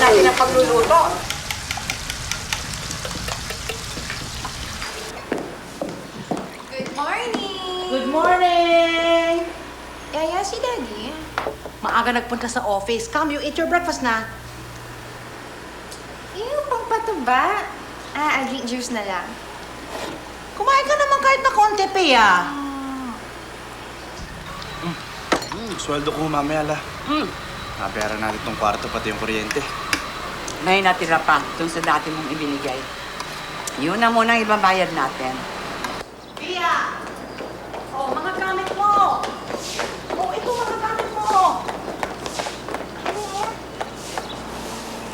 natin ang pagluluto. Good morning! Good morning! Yaya, si Daddy. Maaga nagpunta sa office. Come, you eat your breakfast na. Yung pang pato ba? I'll drink juice na lang. Kumain ka naman kahit na konti, Pia. Sweldo ko mamaya la. Nabayaran natin tong kwarto pati yung kuryente. May natira pa dun sa dati mong ibinigay. Yun na muna ang ibabayad natin. Pia! Oh, mga gamit mo! Oh, ito mga gamit mo!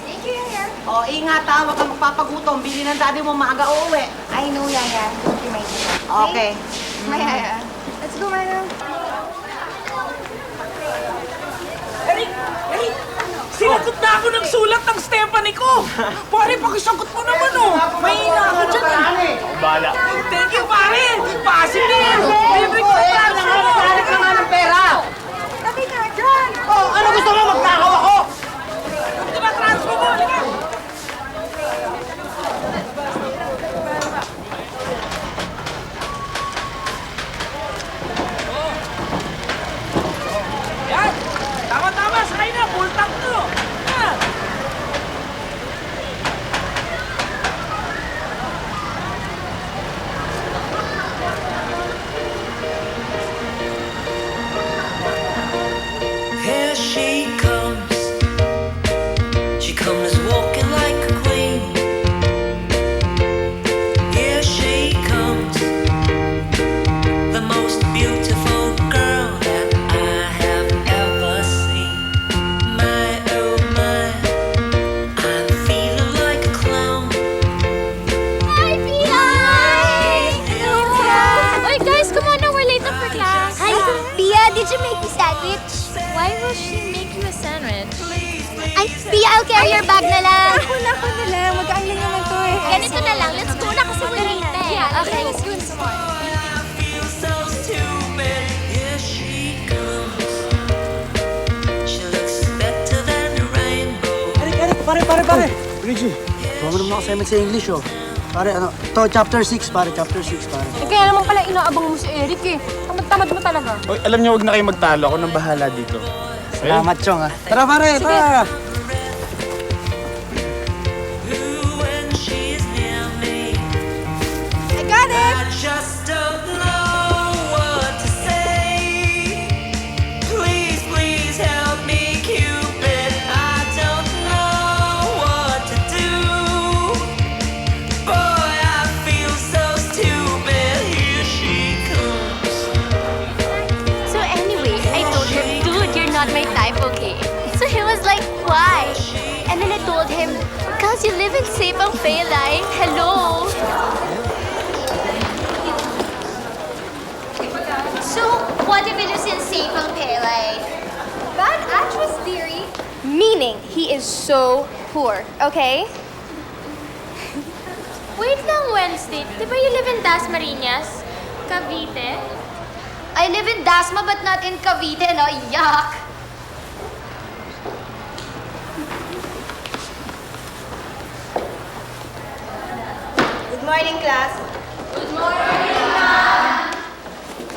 Thank you, Yaya. Oh, ingat ha. Huwag kang magpapagutom. Bili ng daddy mo maaga uuwi. I know, Yaya. Don't be my Okay. My Yaya. Let's go, Mano. Eric! Eric! Sinagot na ako ng sulat ng Stephanie ko! Pare, pakisagot mo naman, oh! Mahina ako dyan, eh! Bala. Thank you, pare! Positive! Libre ko na transfer mo! Naghanap ka nga ng pera! Tabi na, dyan! Oh, ano gusto mo? Magtakaw ako! Di ba transfer mo? Halika! Yan! Tama-tama! Sakay na! Full tank to! Yan! Here she comes. She comes walking like a queen. Here she comes. The most beautiful girl that I have ever seen. My oh my, I'm feeling like a clown. Hi, Pia! Hi! Oy, guys, come on now. We're late na for class. Hi, Pia. Did you make me sandwich? Why will she make you a sandwich? Ay, Pia, I'll carry your bag na lang. Ako na lang. Mag-aan lang naman to eh. Ganito na lang. Let's go na kasi we're late na eh. Yeah, Okay. let's go. Come on. I feel so stupid. Here she comes. She looks better than a rainbow. Eric, pare. Reggie, gawa mo naman ako assignment sa English, oh. Pare, ano, to chapter 6, pare, chapter 6, pare. Eh, kaya naman pala inaabang mo si Eric eh. Tamad-tamad mo talaga. Oy, alam niyo, wag na kayo magtalo. Ako nang bahala dito. Salamat, Chong, ha. Tara, pare, tara. Ooh, when she's near me, I got it! I just don't know what to say. Please, please help me, Cupid. I don't know what to do. Boy, I feel so stupid. Here she comes. So anyway, I told him, dude, you're not my type, okay? So he was like, why? And then I told him, because you live in Sepang Paylay. Hello. So, what if he lives in Sepang Paylay? Bad actress theory. Meaning, he is so poor, okay? Wait lang, Wednesday. Di ba you live in Dasmariñas? Cavite? I live in Dasma but not in Cavite, no? Yuck! Good morning, class. Good morning, ma'am.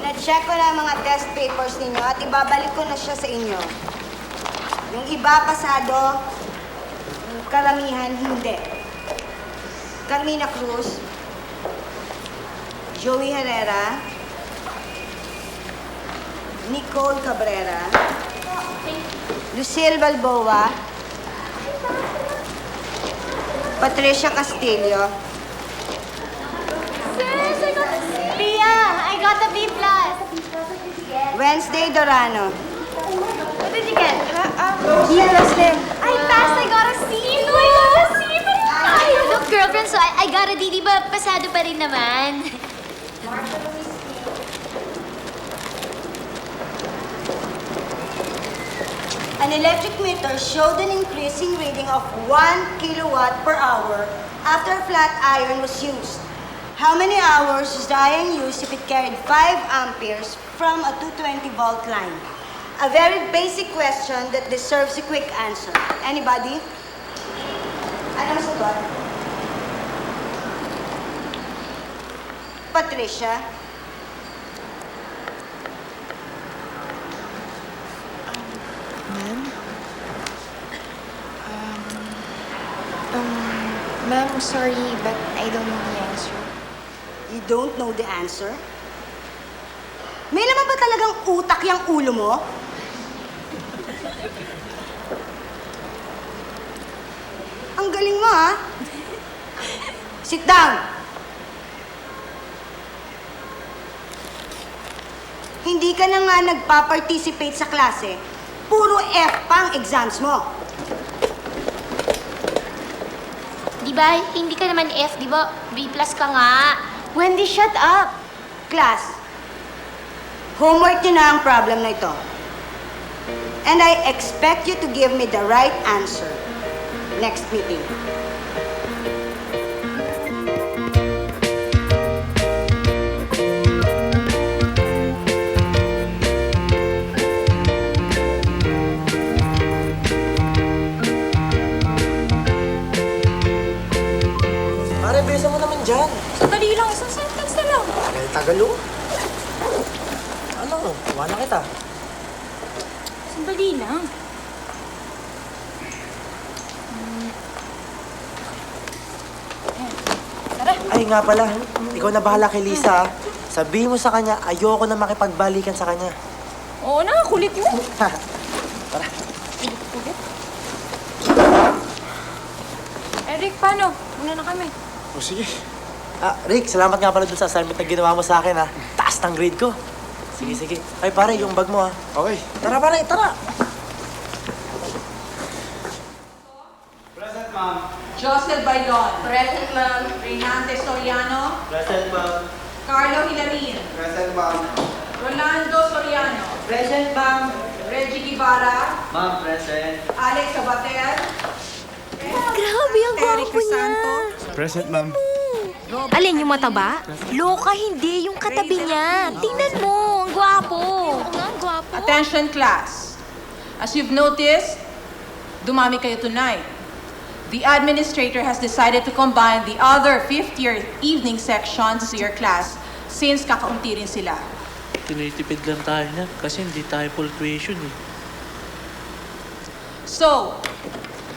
Na-check ko na ang mga test papers ninyo at ibabalik ko na siya sa inyo. Yung iba pasado, yung karamihan hindi. Carmina Cruz, Joey Herrera, Nicole Cabrera, Lucille Balboa, Patricia Castillo, Sis, I got a C. Pia, I got a B+. Wednesday Dorano. What did you get? Yes, din. I passed, I got a C. No, I got a C. Look, girlfriend, so I got a D. Di ba pasado pa rin naman? An electric meter showed an increasing reading of 1 kilowatt per hour after flat iron was used. How many hours is the iron used if it carried 5 amperes from a 220-volt line? A very basic question that deserves a quick answer. Anybody? Anong sagot? Patricia? Ma'am? Ma'am, sorry, but I don't know the answer. You don't know the answer? May laman ba talagang utak yung ulo mo? Ang galing mo, ha? Sit down! Hindi ka na nga nagpa-participate sa klase. Puro F pa ang exams mo. Di ba, hindi ka naman F, di ba? B+ ka nga. Wendy, shut up! Class, homework nyo na ang problem na ito. And I expect you to give me the right answer next meeting. Pare, bilisan mo naman dyan. Sandali lang, isang sentence na lang. Pare, tagalo. Ano? Wala kita. Sandali lang. Ay nga pala, ikaw na bahala kay Lisa. Sabihin mo sa kanya, ayoko na makipagbalikan sa kanya. Oo na, kulit mo. Tara. Eric, paano? Muna na kami. O sige. Rick, salamat nga pala dun sa assignment na ginawa mo sa akin, ha. Taas ng grade ko. Sige, sige. Ay, pare, yung bag mo, ha. Okay. Tara, pare, tara. Present, ma'am. Josel Bailon. Present, ma'am. Reynante Soriano. Present, ma'am. Carlo Hilarin. Present, ma'am. Rolando Soriano. Present, ma'am. Reggie Guevara. Ma'am, present. Alex Sabater. Grabe ang gwapo niya. Present, ma'am. Alin yung mataba? Loka, hindi. Yung katabi niya. Tingnan mo. Ang gwapo. Oo nga, gwapo. Attention class. As you've noticed, dumami kayo tonight. The administrator has decided to combine the other fifth-year evening sections to your class since kakaunti rin sila. Tinitipid lang tayo niya kasi hindi tayo full tuition eh. So,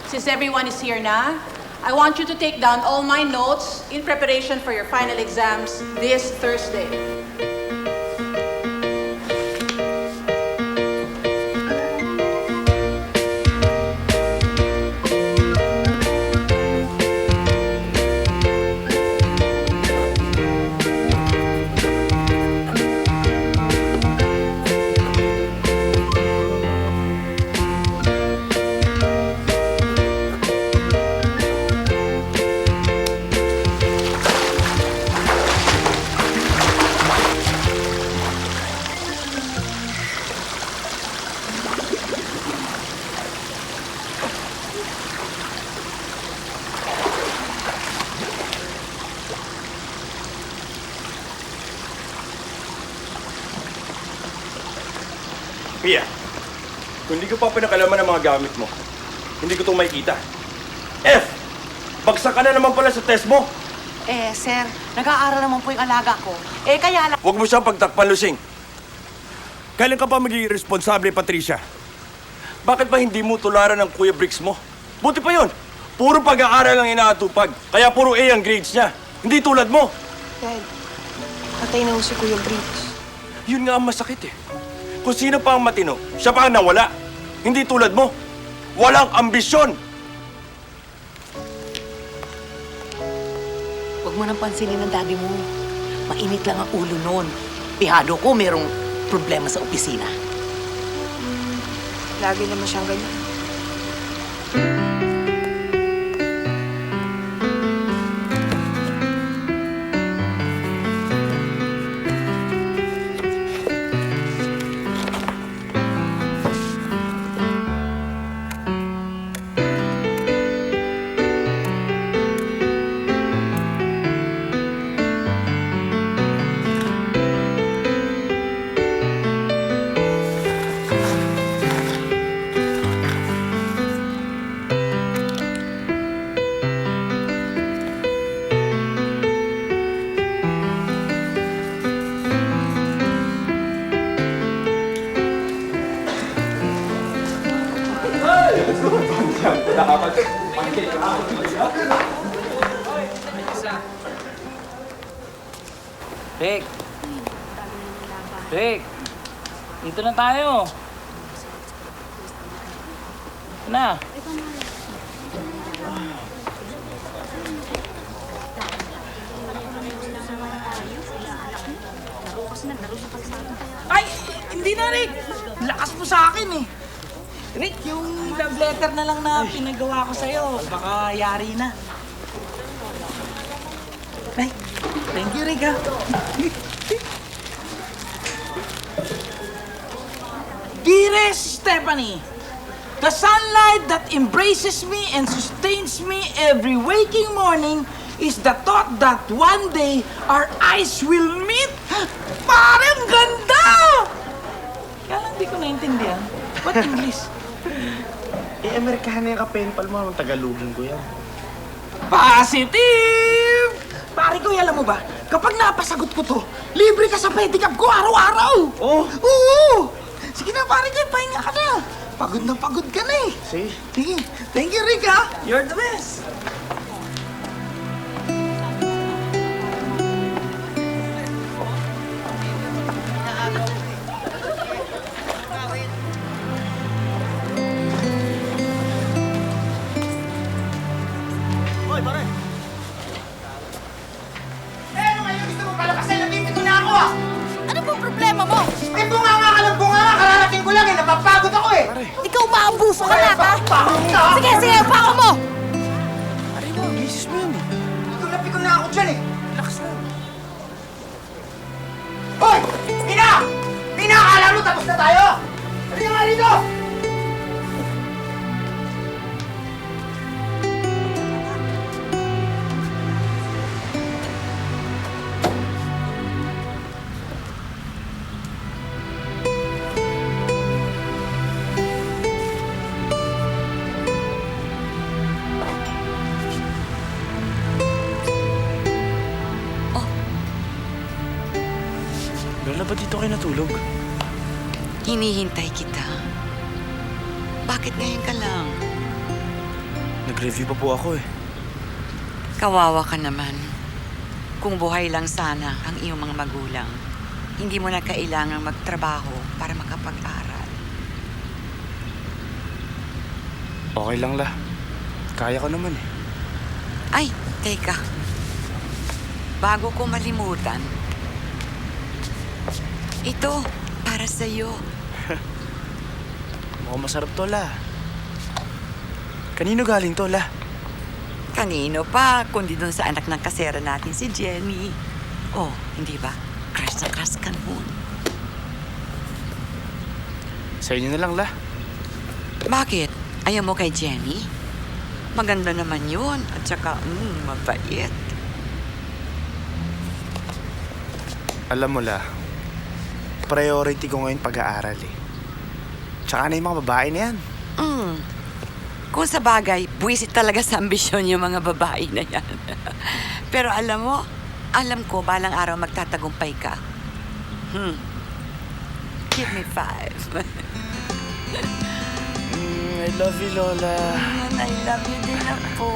since everyone is here na, I want you to take down all my notes in preparation for your final exams this Thursday. Mia, kung hindi ko pa pinakalaman ang mga gamit mo, hindi ko itong makikita. F! Bagsak ka na naman pala sa test mo! Eh, sir, nag-aaral naman po yung alaga ko. Eh, kaya lang... Huwag mo siyang pagtakpan, Lusing. Kailan ka pa magiging responsable, Patricia? Bakit ba hindi mo tularan ng Kuya Bricks mo? Buti pa yun. Puro pag-aaral ang inaatupag. Kaya puro A ang grades niya. Hindi tulad mo. Dad, patay na ho si Kuya Briggs. Yun nga ang masakit eh. Kung sino pa ang matino, siya pa ang nawala. Hindi tulad mo. Walang ambisyon. Huwag mo nang pansinin ang daddy mo. Mainit lang ang ulo noon. Pihado ko merong problema sa opisina. Lagi naman siyang ganyan. Rick! Rick! Dito na tayo. Na. Ay! Hindi na, Rick! Lakas mo sa akin eh. Rick, yung love letter na lang na pinagawa ko sa'yo, baka yari na. Ay, thank you, Rick, ha? Dearest Stephanie, the sunlight that embraces me and sustains me every waking morning is the thought that one day our eyes will meet. Parang ganda! Kaya lang di ko naintindihan. What English? Amerikano yung kapenpal mo, ang Tagalogin ko yan. Positive! Pare ko, alam mo ba, kapag napasagot ko to, libre ka sa pedicab ko araw-araw! Oh! Oo! Sige na, pare ko, pahinga ka na. Pagod ka na eh. Sige. Thank you, Rick, ha? You're the best. Hoy, pare! Ano ngayon gusto mo palabasin? Nandito na ako ah! Ano bang problema mo? Eh, bunga ka lang bunga nga! Kararating ko lang eh! Napapagod ako eh! Ikaw maabuso ka na, ha? Sige, pako mo! Pare mo, misis mo yun eh. Pikon na ako dyan eh! Lakas na! Hoy! Mina! Mina! Akala mo tapos na tayo! Halika nga rito! Lola, ba't dito kayo natulog? Hinihintay kita. Bakit ngayon ka lang? Nag-review pa po ako eh. Kawawa ka naman. Kung buhay lang sana ang iyong mga magulang, hindi mo na kailangang magtrabaho para makapag-aral. Okay lang, La. Kaya ko naman eh. Ay, teka. Bago ko malimutan, ito, para sa'yo. Mukhang masarap to, La. Kanino galing to, La? Kanino pa, kundi dun sa anak ng kasera natin, si Jenny. Oh, hindi ba? Crush na crush ka nun. Sa inyo na lang, La. Bakit? Ayaw mo kay Jenny? Maganda naman yun. At saka, mabait. Alam mo, La, priority ko ngayon pag-aaral eh. Tsaka na yung mga babae na yan. Kung sa bagay, buwisit talaga sa ambisyon yung mga babae na yan. Pero alam mo, alam ko balang araw magtatagumpay ka. Give me 5. I love you, Lola. I love you din na po.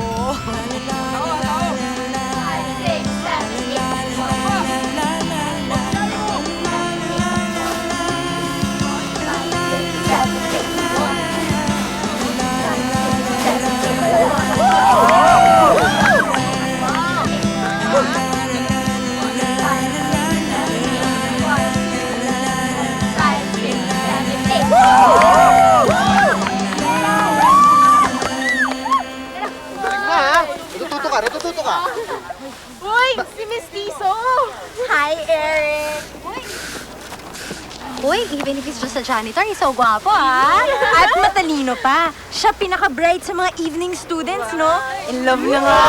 Natututo ka! Uy, si Miss Tiso! Hi, Eric! Uy, even if he's just a janitor, he's so gwapo, ah! At matalino pa. Siya pinaka-bright sa mga evening students, no? In love na nga!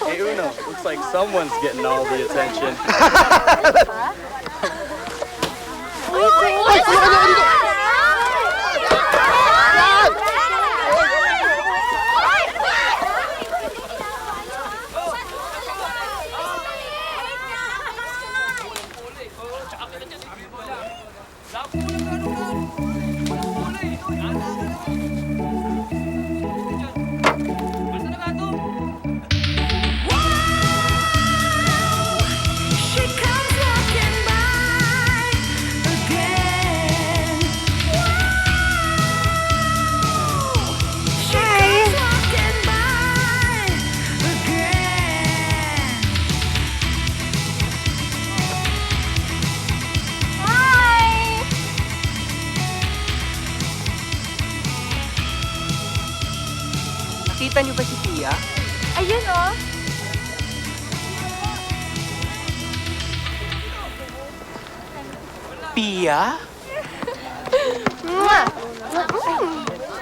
Hey, Uno. Looks like someone's getting all the attention. Ano Nakikita niyo ba si Pia? Ayun, oh. Pia?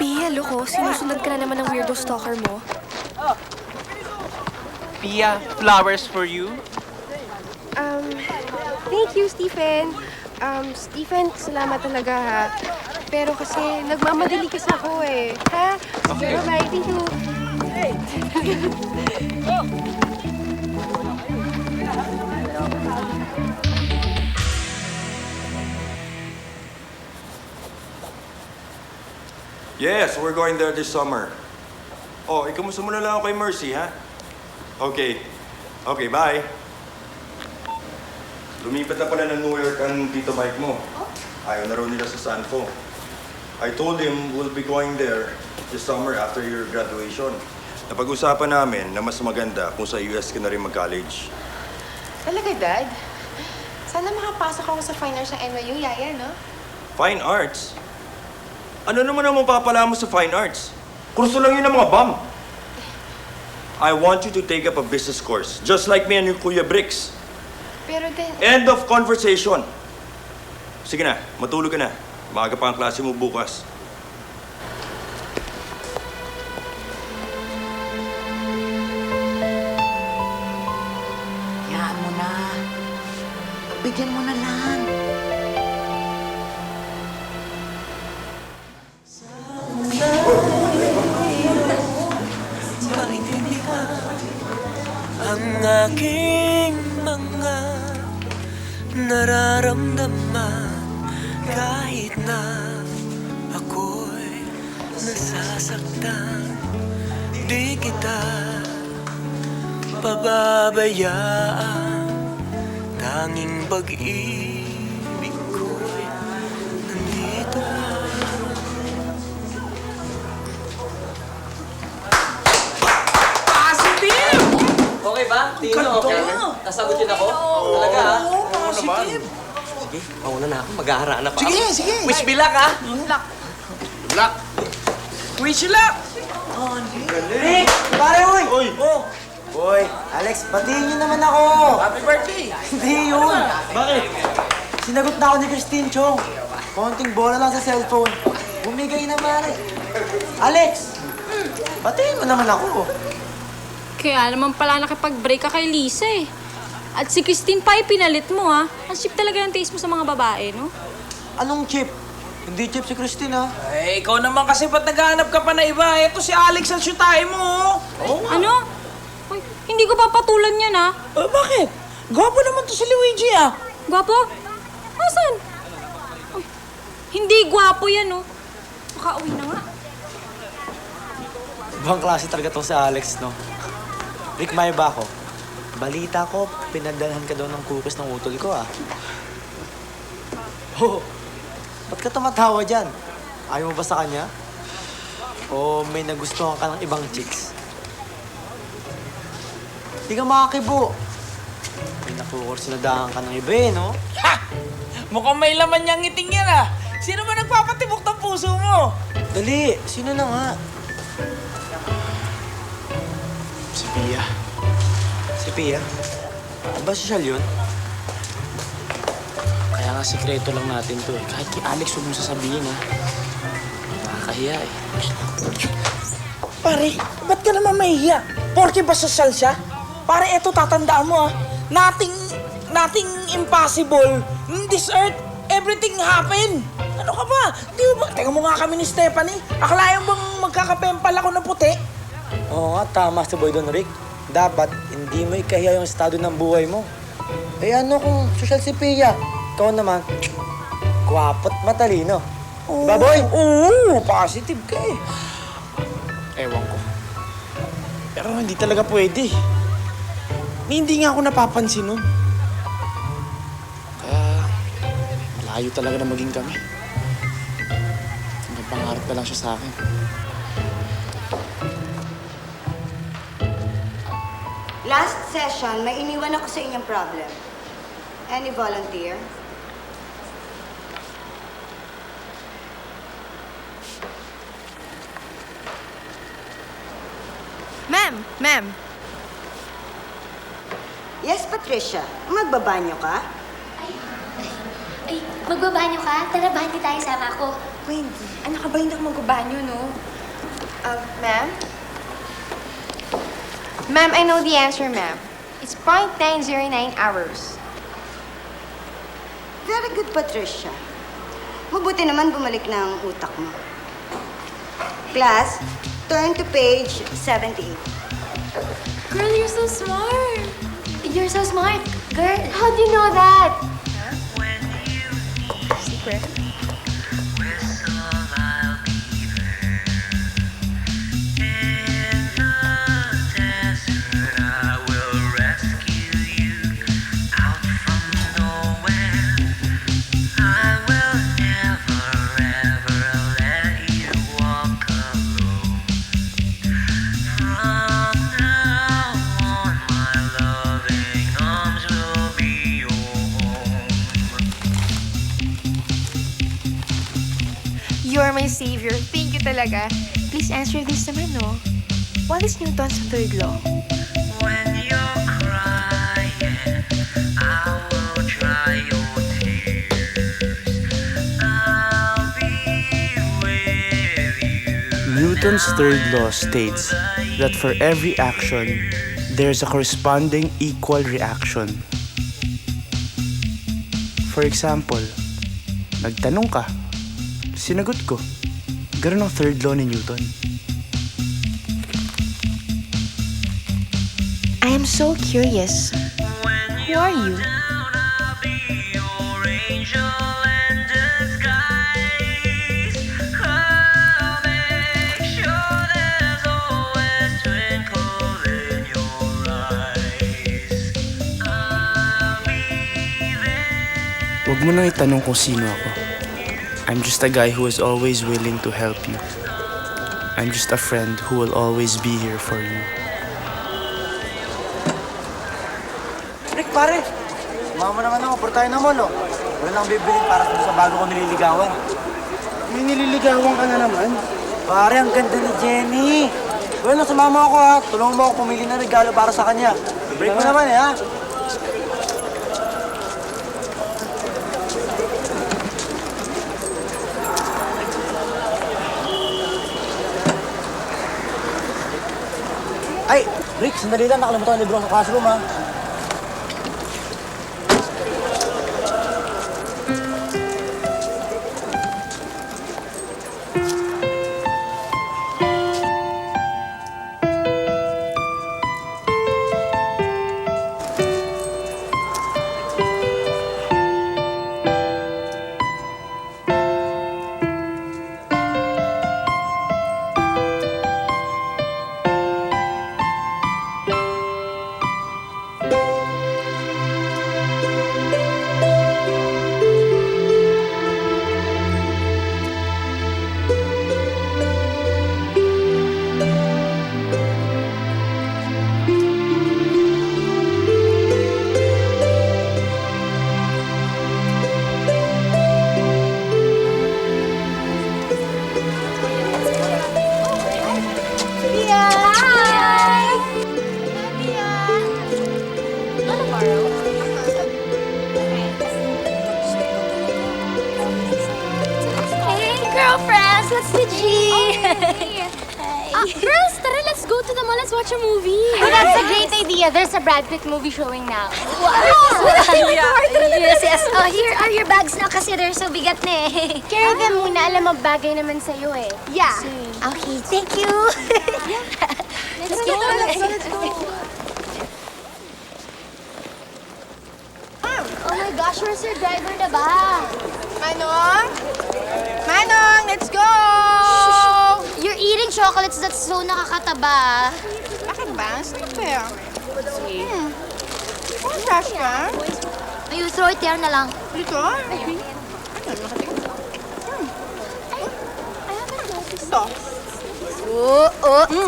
Pia, loko. Sinusunod ka na naman ng weirdo stalker mo. Pia, flowers for you? Thank you, Stephen. Stephen, salamat talaga, ha. Pero kasi, nagmamadali kasi ako, eh. Ha? Sige, bye. Thank you. Yes, we're going there this summer. Oh, ikamusta mo na lang ako kay Mercy, ha? Okay. Okay, bye. Lumipat na pala ng New York ang Tito Mike mo. Ayaw na raw nila sa Sanfo. I told him we'll be going there this summer after your graduation. Napag-usapan namin na mas maganda kung sa US ka na rin mag-college. Talaga, Dad? Sana makapasok ako sa fine arts ng NYU, Yaya, no? Fine arts? Ano naman ang mapapala mo sa fine arts? Kurso lang yun ng mga bum. I want you to take up a business course, just like me and your Kuya Bricks. Pero then... End of conversation. Sige na, matulog ka na. Maaga pa ang klase mo bukas. Hayaan mo na. Bigyan mo na lang. Ang aking mga nararamdaman kahit na ako'y nasasaktan, di kita pababayaan. Tanging pag-ibig ko'y nandito lang. Okay ba? Tingin nyo, okay? Nasagot yun ako? Talaga, ha? Oo, positive. Sige, mauna na ako. Mag-aharaan na pa ako. Sige, sige. Wish me luck, ha? Good luck. Wish you luck. Rick! Pare, uy! Uy. Oh. Uy, Alex, batiin niyo naman ako! Happy birthday. Hindi yun! Bakit? Sinagot na ako ni Christine Chong. Konting bola lang sa cellphone. Bumigay naman eh. Alex! Batiin mo naman ako. Kaya naman pala nakipag-break ka kay Lisa eh. At si Christine pa pinalit mo ha. Ang cheap talaga yung taste mo sa mga babae, no? Anong chip? Hindi chip si Christine, ha? Eh, ikaw naman kasi ba't naghahanap ka pa na iba? Ito si Alex ang syutahin mo. Oh, ano? Uy, hindi ko papatulan yan ha. Bakit? Gwapo naman to si Luigi ah. Gwapo? Asan? Uy, hindi gwapo yan no. Makauwi na nga. Ibang klase talaga tong si Alex, no? Rick, may ba ako? Balita ko, pinadalhan ka daw ng kukis ng utol ko, ah. Oh, ba't ka tumatawa dyan? Ayaw mo ba sa kanya? O may nagustuhan ka ng ibang chicks? Di ka makakibo. May nakukursinadahan ka ng iba eh, no? Ha! Mukhang may laman niyang ngiting yan ah. Sino ba nagpapatibok ng puso mo? Dali, sino na nga? Si Pia. Si Pia? Ba sosyal yun? Kaya nga sikreto lang natin to eh. Kahit kay Alex huwag mong sasabihin ha. Nakakahiya eh. Pare, ba't ka naman mahihiya? Porke ba sosyal siya? Pare, eto tatandaan mo ah. Nothing impossible. In this earth, everything happen. Ano ka ba? Di ba? Teka mo nga kami ni Stephanie. Akalayan bang magkakapempal ako ng puti? Oo nga, tama si Boy Don Rick. Dapat hindi mo ikahiya yung estado ng buhay mo. Eh ano kung sosyal si Pia? Ikaw naman, gwapo't matalino. Diba, Boy? Oo, positive ka eh. Ewan ko. Pero hindi talaga pwede. Hindi nga ako napapansin nun. Kaya, malayo talaga na maging kami. May pangarap na lang siya sa akin. Last session, may iniwan ako sa inyong problem. Any volunteer? Ma'am. Yes, Patricia. Magbabanyo ka? Ay, magbabanyo ka? Tara, bandi tayo, sama ako. Wendy, ano ka ba hindi ako magbabanyo, no? Ma'am? Ma'am, I know the answer, ma'am. It's 0.909 hours. Very good, Patricia. Mabuti naman bumalik na ang utak mo. Class, turn to page 78. Girl, you're so smart. You're so smart. Girl, how do you know that? Secret. You're my savior. Thank you talaga. Please answer this naman, no? What is Newton's third law? When you're crying, I will dry your tears. I'll be with you. Newton's third law states that for every action, there's a corresponding equal reaction. For example, nagtanong ka, sinagot ko. Ganun ang third law ni Newton. I am so curious. Who are you? Huwag mo nang itanong kung sino ako. I'm just a guy who is always willing to help you. I'm just a friend who will always be here for you. Rick, pare. Sumama naman ako. Puro tayo na mall, oh. Wala nang bibilin para sa bago ko nililigawan. May nililigawan ka na naman. Pare, ang ganda ni Jenny. Well, sumama ako, ha. Tulungan mo ako pumili ng regalo para sa kanya. Break mo naman, ha. Ay, Rick, sandali lang. Nakalimutan ang libro sa classroom, ha. Girlfriends, what's the G? Girls, tara, let's go to the mall. Let's watch a movie. Oh, that's a great idea. There's a Brad Pitt movie showing now. Wow! Yes, yes. Oh, here are your bags now kasi they're so bigat na eh. Carry them muna. Alam mo, bagay naman sa'yo eh. Yeah. Okay, thank you. Let's go. Let's go. Oh my gosh, where's your driver na ba? Manong? Manong, let's go! You're eating chocolates, that's so nakakataba. Bakit ba? Stop eh. Kung trash ka? You throw it there na lang. Dito? Ito.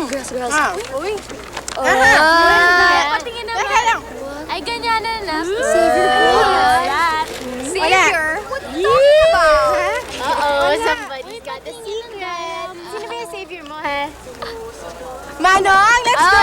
Girls, girls. Uy. Patingin naman. Teka lang. Ay, ganyan na. Savior po. Savior? What are you talking about? Uh-oh, somebody's got a secret. Sino ba yung savior mo, ha? Manong, let's go!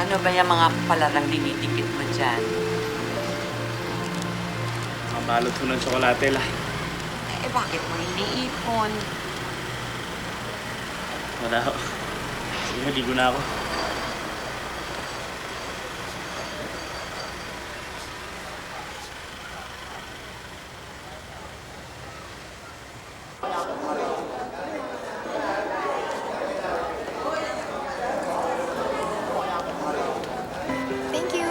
Ano ba yung mga palarang dinidikit mo dyan? Mabalot ko ng tsokolate la. Eh, bakit mo iniipon? Wala ako. Sige, maligo na ako. Thank you.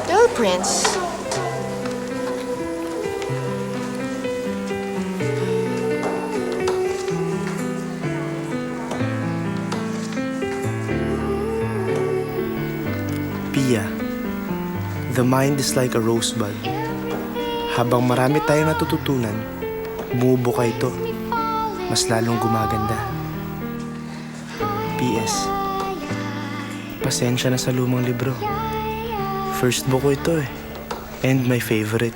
Hello, Prince. Pia, the mind is like a rosebud. Habang marami tayong natututunan, bumubuka ito, mas lalong gumaganda. P.S. Pasensya na sa lumang libro. First book ko ito eh. And my favorite.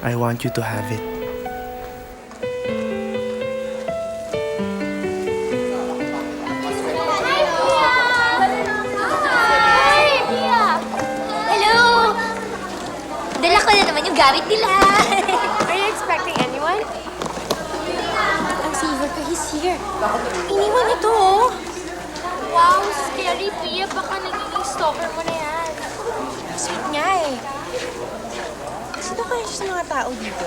I want you to have it. Hi, Pia! Hello! Dala ko na naman yung gamit nila. Are you expecting anyone? Ang saver ko, he's here. Iniwan ito, oh. Wow, scary, Pia. Baka nagiging stalker mo na yan. Sweet nga eh. Sino kaya siya sa mga tao dito?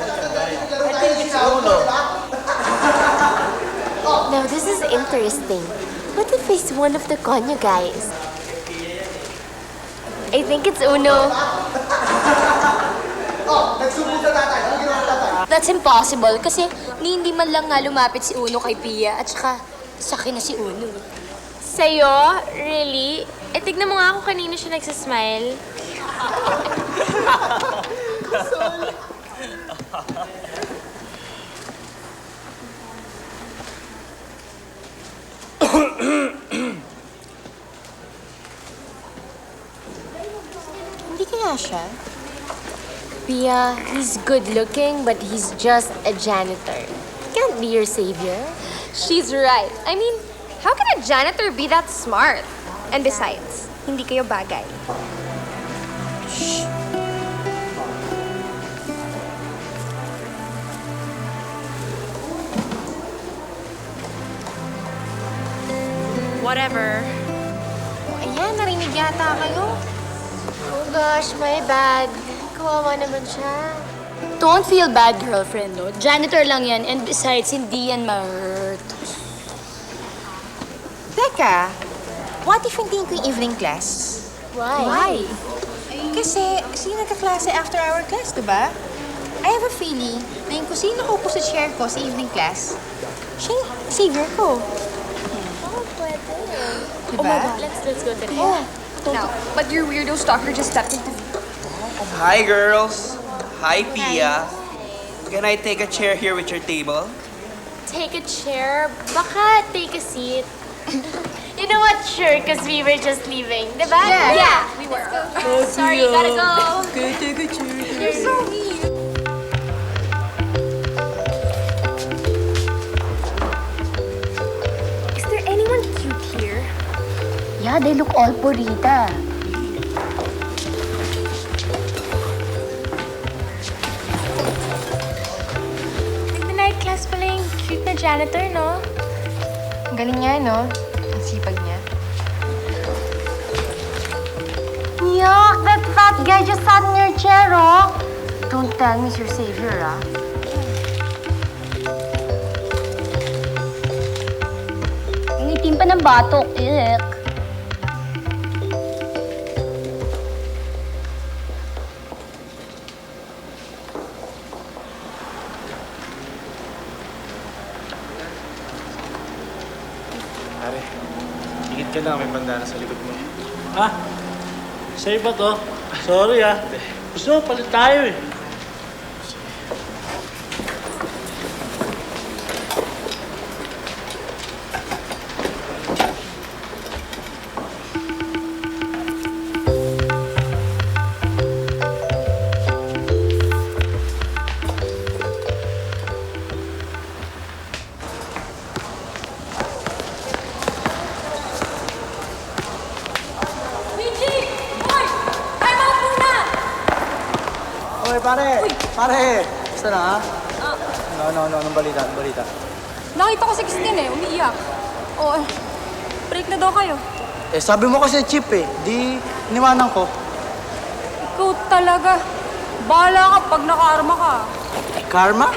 Now, this is interesting. What if he's one of the Konyo guys? I think it's Uno. That's impossible kasi hindi man lang nga lumapit si Uno kay Pia at saka sa akin na si Uno. Sa'yo? Really? Eh, tignan mo nga kung kanino siya nagsasmile. Hindi kaya siya? Pia, he's good looking but he's just a janitor. Can't be your savior. She's right. I mean, how can a janitor be that smart? And besides, hindi kayo bagay. Whatever. Ayan, narinig yata kayo. Oh gosh, my bad. Kawawa naman siya. Don't feel bad, girlfriend, no? Janitor lang yan, and besides, hindi yan ma-hurt. Teka, what if hindi ko yung evening class? Why? Kasi sino nagkaklase after our class, diba? I have a feeling na yung kusino ko po sa chair ko sa evening class, siya yung savior ko. Oh, pwede. Diba? Oh my God, let's go to the No, but your weirdo stalker just stepped into... Hi, girls. Hi, Pia. Can I take a chair here with your table? Take a chair. Baka take a seat. You know what? Sure, because we were just leaving. Diba? Yeah, we were. Sorry, gotta go. Okay, take a chair. You're so mean. Is there anyone cute here? Yeah, they look all purita. Nag-night class pala yung cute na janitor, no? Ang galing niya, no? Ang sipag niya. Yuck, that fat guy just sat in your chair, oh. Don't tell me he's your savior, ah. Ang itim pa ng batok, ick. Pare, ingit ka na, may bandana sa likod mo. Ha? Sa'yo ba to? Sorry ah. Gusto mo, palit tayo eh. Uy, pare! Pare! Basta na, ha? Anong balita? Nakita ko si Christine eh, umiiyak. O, break na daw kayo. Eh, sabi mo kasi cheap eh. Di, iniwanan ko. Ikaw talaga. Bahala ka pag nakaarma ka. Karma?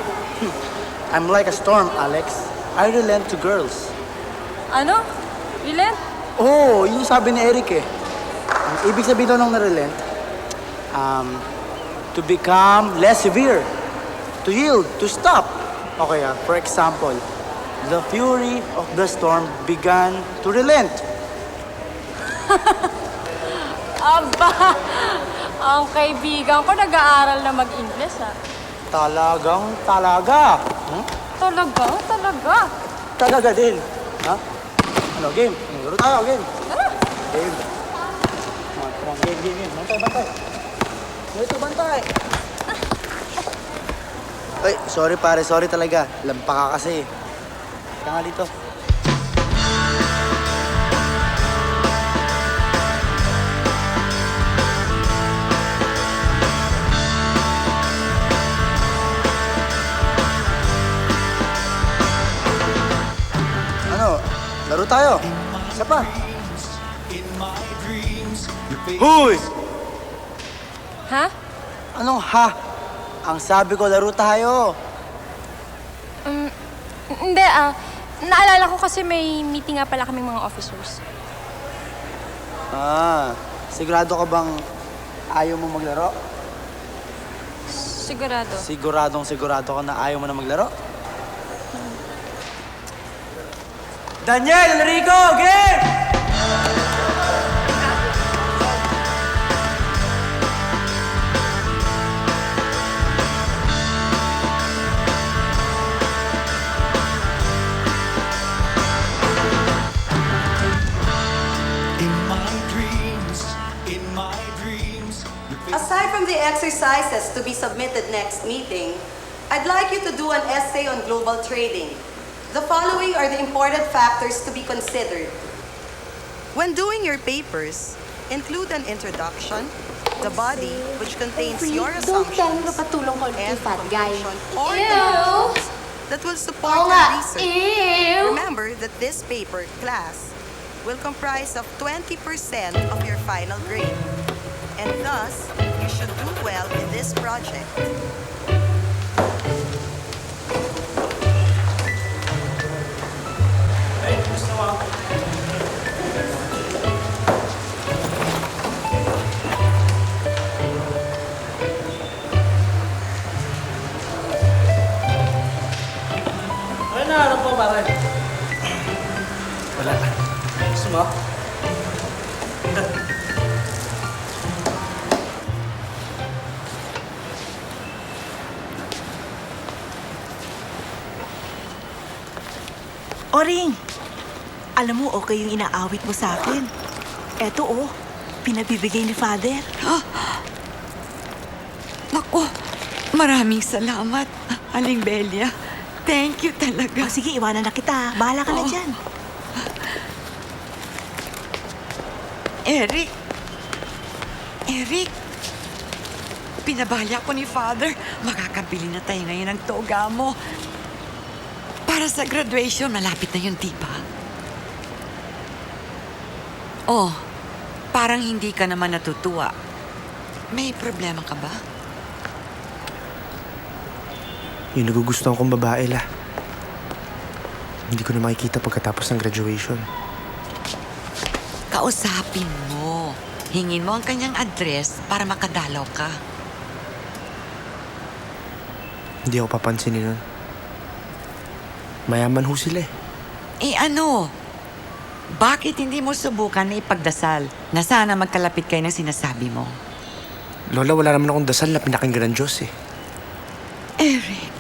I'm like a storm, Alex. I relent to girls. Ano? Relent? Oo, yun yung sabi ni Eric eh. Ang ibig sabihin daw ng na-relent, to become less severe, to yield, to stop. Okay, for example, the fury of the storm began to relent. Aba, ang kaibigan ko nag-aaral na mag-Ingles ha. Talaga. Talaga. Talaga din. Ha? Ano, game? Laro tayo, game. Game. Come on, game. Bantay. Bantay. Ay, sorry pare, sorry talaga. Lampa ka kasi. Kaya nga dito. Ano? Laro tayo. Isa pa. Hoy! Ha? Anong ha? Ang sabi ko, laro tayo. Hindi naalala ko kasi may meeting nga pala kaming mga officers. Sigurado ka bang ayaw mo maglaro? Sigurado. Sigurado ka na ayaw mo na maglaro? Daniel, Enrico, game! Aside from the exercises to be submitted next meeting, I'd like you to do an essay on global trading. The following are the important factors to be considered. When doing your papers, include an introduction, the body, which contains your assumptions, and the conclusion or the results that will support your research. Remember that this paper, class, will comprise of 20% of your final grade. And thus, you should do well in this project. Ay, naharap po, pare. Wala lang. Gusto mo? Oring, alam mo, okay yung inaawit mo sa akin. Eto, pinabibigay ni Father. Naku, maraming salamat, Aling Belia. Thank you talaga. Sige, iwanan na kita. Bahala ka na dyan. Eric, pinabali ako ni Father. Makakabili na tayo ngayon ng toga mo. Para sa graduation, malapit na yun, di ba? Oh, parang hindi ka naman natutuwa. May problema ka ba? Yung nagugustuhan kong babae la. Hindi ko na makikita pagkatapos ng graduation. Kausapin mo. Hingin mo ang kanyang address para makadalaw ka. Hindi ako papansinin nun. Mayaman ho sila eh. Eh ano? Bakit hindi mo subukan na ipagdasal na sana magkalapit kayo ng sinasabi mo? Lola, wala naman akong dasal na pinakinggan ng Diyos eh. Eric.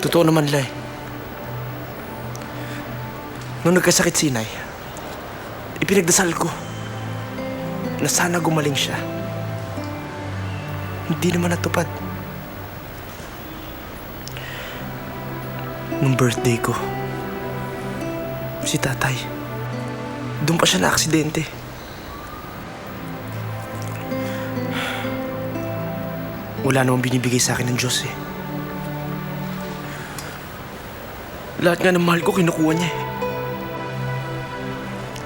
Totoo naman, Lai. Nung nagkasakit si Inay, ipinagdasal ko na sana gumaling siya. Hindi naman natupad. Nung birthday ko, si tatay, doon pa siya na aksidente. Wala namang binibigay sa akin ng Diyos eh. Lahat nga ng mahal ko, kinukuha niya eh.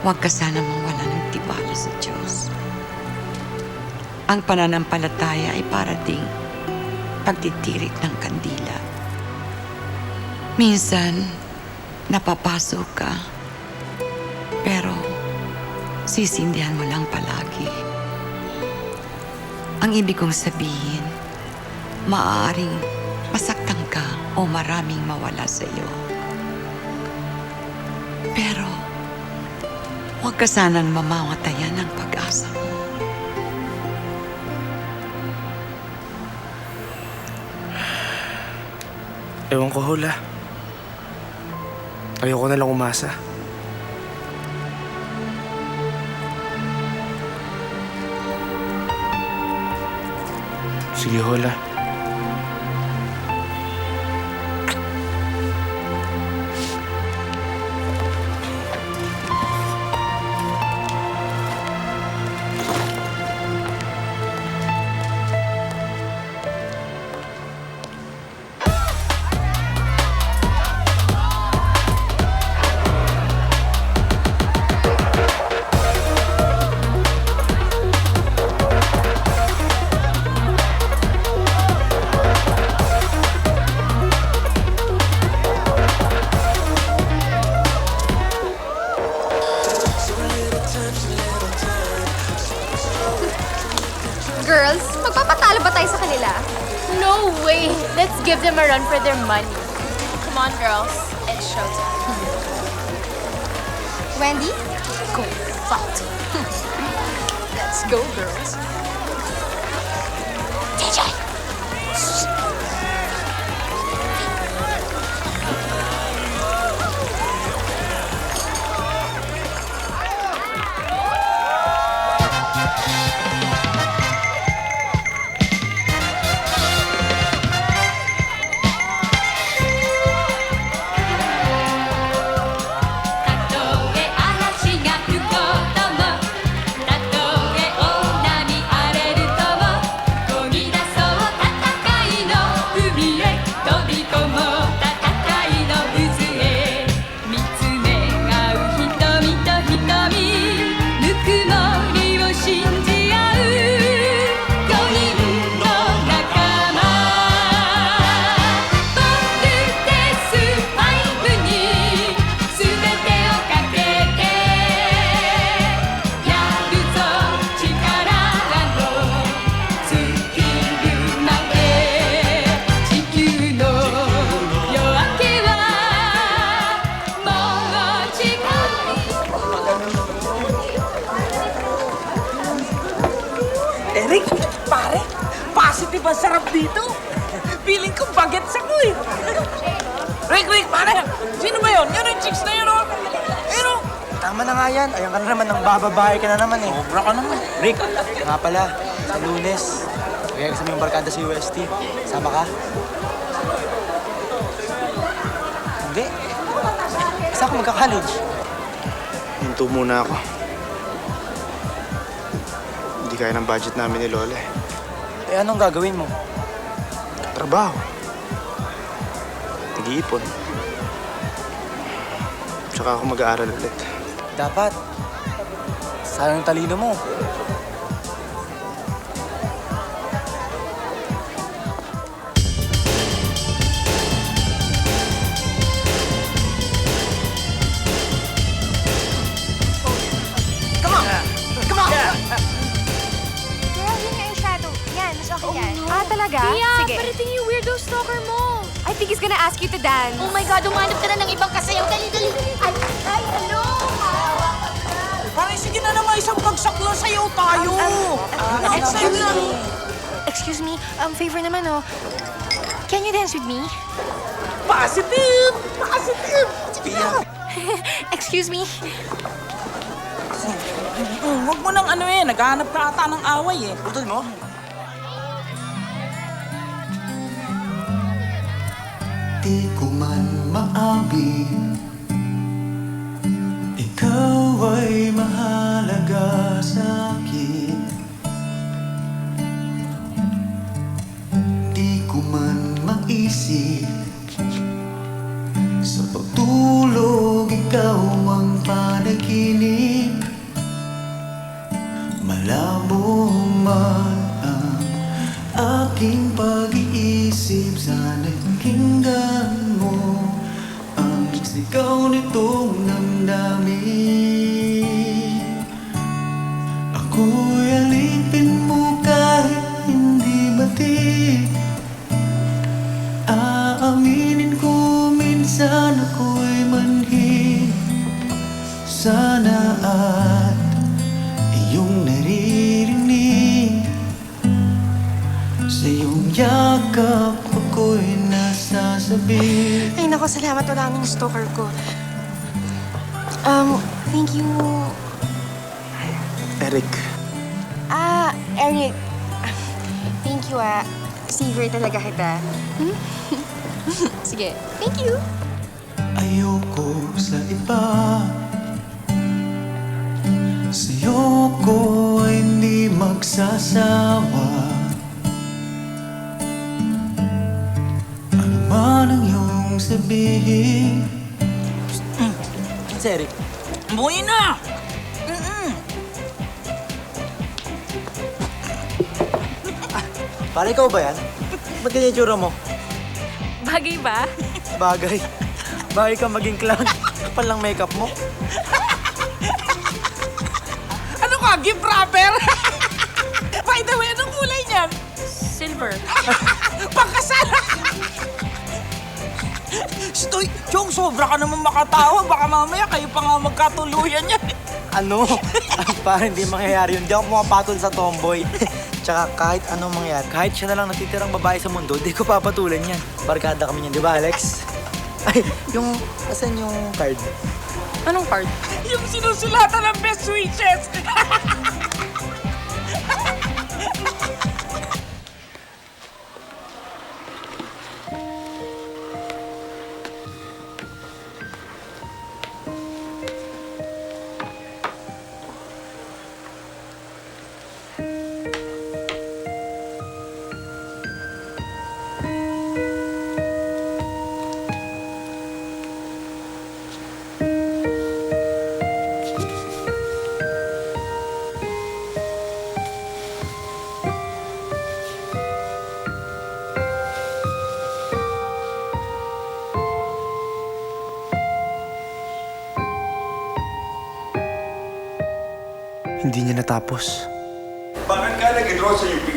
Huwag ka sana mawala ng tiwala sa Diyos. Ang pananampalataya ay para ding pagtitirik ng kandila. Minsan, napapasok ka, pero sisindihan mo lang palagi. Ang ibig kong sabihin, maaaring masaktan ka o maraming mawala sa iyo. Pero, huwag ka sanang mamamatayan ng pag-asa mo. Ewan ko, Hol, ah. Ayoko na lang umasa. Sige, Hol, ah. Girls, magpapatalo ba tayo sa kanila? No way! Let's give them a run for their money. Come on, girls. It's showtime. Wendy? Go fight. Let's go, girls. DJ! Eric, pare, positive ang sarap dito. Feeling ko bagets ako eh. Rick, pare, sino ba yun? Yan yung chicks na yun, oh. Ayun, oh. Tama na nga yan. Ayan ka na naman, nang bababae ka na naman eh. Sobra ka naman. Rick, nga pala, sa Lunes, kaya kasama yung barkada sa UST. Sama ka? Hindi. Kasi ako magka-college. Hinto muna ako. Hindi kaya ng budget namin ni Lola eh. Eh, anong gagawin mo? Trabaho. Nag-iipon. Tsaka ako mag-aaral ulit. Dapat. Sayang yung talino mo. Talaga? Pia, Sige. parating yung weirdo stalker mo. I think he's gonna ask you to dance. Oh my God, umanap ka na ng ibang kasayaw. Dali. Ay, hello! Pare, sige na naman, isang pagsaklo sayaw tayo. Excuse me, favor naman oh. Can you dance with me? Positive! Pia. Excuse me. Huwag mo nang ano eh, naghahanap ka ata ng away eh. Putol mo? Di ko man maabi, ikaw ay mahalaga sa akin. ikaw ang panaginip. Malabo man ang aking pag-iisip, sana'y pakinggan mo ang sigaw nitong damdamin. Ako'y alipin mo kahit hindi batik. Aaminin ko minsan ako'y manhid. Sana at iyong naririnig. Sa iyong yakap ako'y nasasabi. Ay, nako, salamat. Wala nang stalker ko. Thank you. Eric. Eric. Thank you, Xavier talaga kita. Sige, thank you. Ayoko sa iba. Sa'yo ko ay hindi magsasawa. Ano man ang iyong sabihin. Si Eric. Umuwi na! Pare, ikaw ba yan? Ba't ganyan yung tsura mo? Bagay ba? Bagay. Bagay ka maging clown. Kapal lang makeup mo. Ano ka? Gift wrapper? By the way, anong kulay niyan? Silver. Pagkasal! Stoy, Chong, sobra ka naman makatawa. Baka mamaya kayo pa nga magkatuluyan yan. Ano? Parang hindi mangyayari yun. Di ako pumapatol sa tomboy. Tsaka kahit anong mangyari, kahit siya na lang natitirang babae sa mundo, di ko papatulan yan. Barkada kami niyan, di ba, Alex? Ay, asan yung card? Anong card? Yung sinusulatan ng best wishes. Hindi niya natapos. Bakit ka nag-enroll sa UP?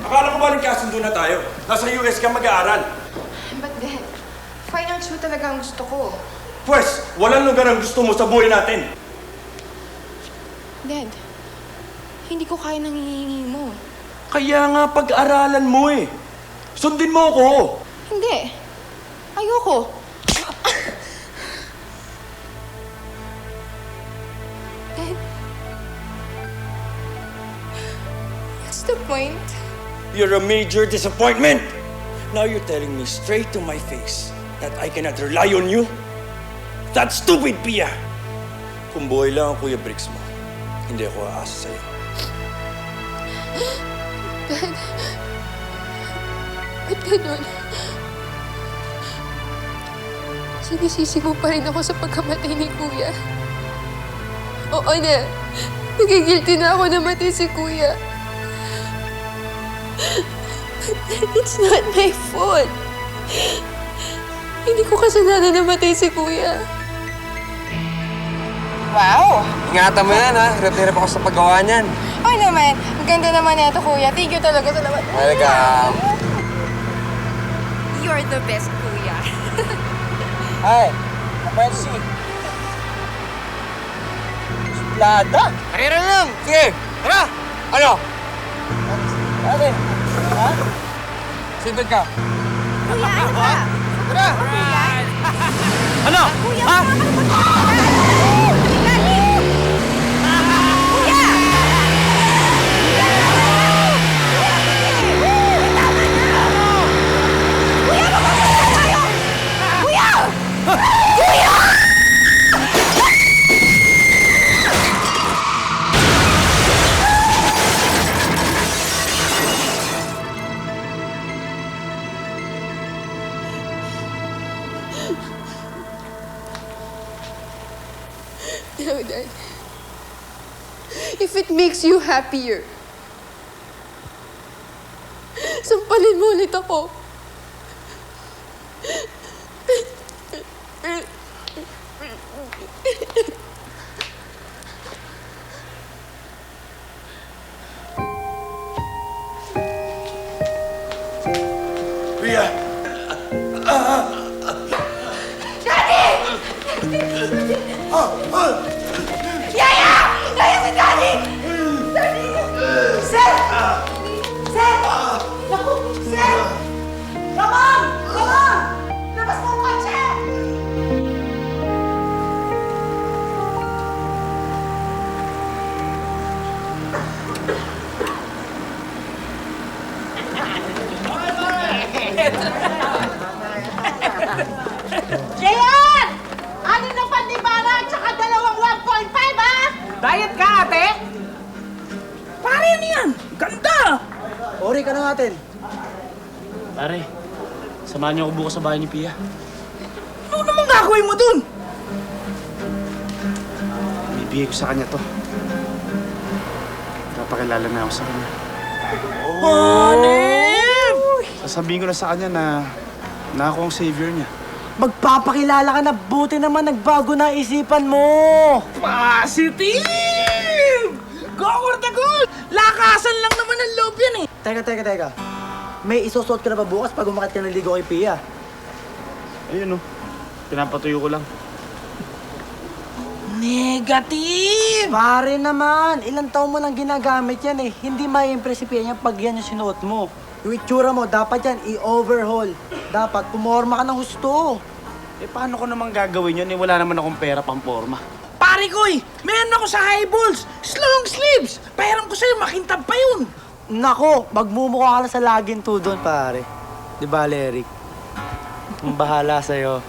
Akala ko ba nagkasundo na tayo? Nasa US ka mag-aaral. But Dad, fine arts mo talaga ang gusto ko. Pwes, walang lugar ang gusto mo sa buhay natin. Dad, hindi ko kaya nang hihingi mo. Kaya nga pag-aralan mo eh. Sundin mo ako. Hindi. Ayoko. Dad, what's the point? You're a major disappointment. Now you're telling me straight to my face that I cannot rely on you? That's stupid, Pia! Kung buhay lang ang Kuya Bricks mo, hindi ako aasa sa'yo. Dad, ba't ganun? Sinisisi mo pa rin ako sa pagkamatay ni Kuya. Oo na, nagigilty na ako na matay si Kuya. It's not my fault. Hindi ko kasalanan na matay si Kuya. Wow! Ingatan mo yan, ha? Hirap-hirap ako sa paggawa niyan. Ay naman, ang ganda naman nito, Kuya. Thank you talaga sa lahat. Welcome. You're the best, Kuya. Ay, Francie. Suplada. Tara lang! Sige! Tara! Ano? Atin. Ha? Sipid ka. Kuya, ano ba? Tara! Ano? Ha? makes you happier. Sampalin mo ulit ako. Pia! Yaya! Yaya si Daddy! Daddy! Sir! Sir! Naku! Sir! Ramon! Ramon! Labas mo ang kotse! Jayan! Ano ng pandibala at saka dalawang 1.5, ha? Diet ka, ate? Pare, ano yan? Ganda! Ori ka na natin. Pare, samahan niyo ako bukas sa bahay ni Pia. Ano namang gagawin mo dun? Bibigay ko sa kanya to. Papakilala na ako sa kanya. Hanip! Sasabihin ko na sa kanya na ako ang savior niya. Magpapakilala ka na, buti naman nagbago na isipan mo. Positive! Go for the good! Lakasan lang naman ang loob yan eh. Teka. May isusot ka na ba bukas pag umakit ka ng ligo kay Pia? Ayun pinapatuyo ko lang. Negative! Pare naman, ilang taon mo lang ginagamit yan eh. Hindi mai-impress si Pia niya pag yan yung sinuot mo. Yung itsura mo, dapat yan i-overhaul. Dapat pumorma ka ng husto. Eh paano ko naman gagawin yun? Eh wala naman akong pera pang forma. Pare ko meron ako sa high balls, long sleeves. Pahiram ko sa'yo, makintab pa yun. Nako, magmumukha ka na sa laging to doon, pare. Di ba, Eric? Ang bahala sa'yo.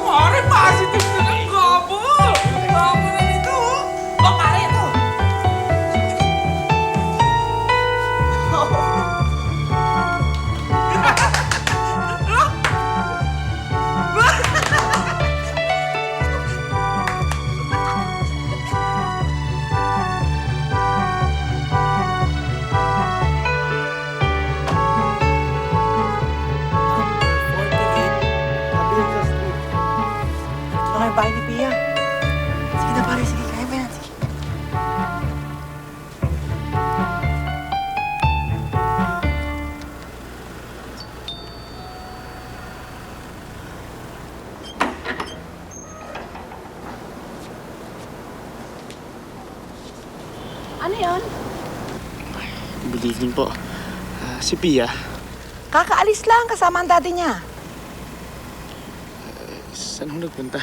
Pare, positive na lang gabo. Gabo na nito. Oh, pare, ito. Ito na yung bahay ni Pia. Sige na, pare. Sige, kaya mo yan. Sige. Ano yon? Good evening po. Si Pia, Kakaalis lang kasama ang daddy niya. saan ho nagpunta?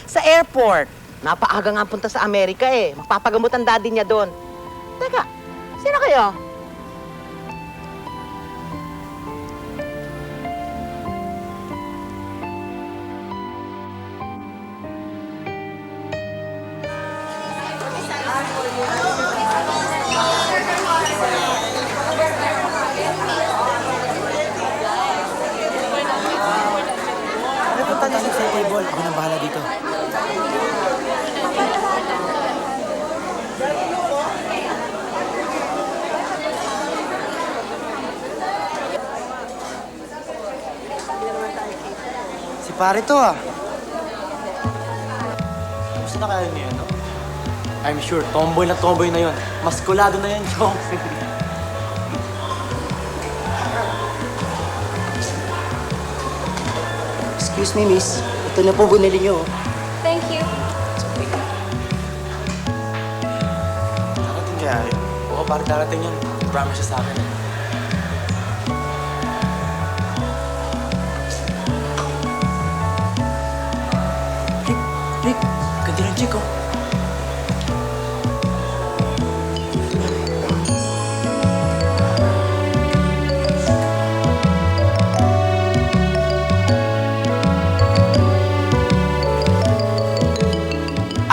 Sa airport. Napaaga nga punta sa Amerika eh. Magpapagamot ang daddy niya doon. Teka, sino kayo? Punta na sa table. Ako nang bahala dito. Si pare to ah. Gusto na kaya niya, no? I'm sure, tomboy na yon. Maskulado na yan, Chong. Excuse me, miss. Ito na po binili niyo. Thank you. Darating kaya yun? Oo, parang darating yun. Promise siya sa akin.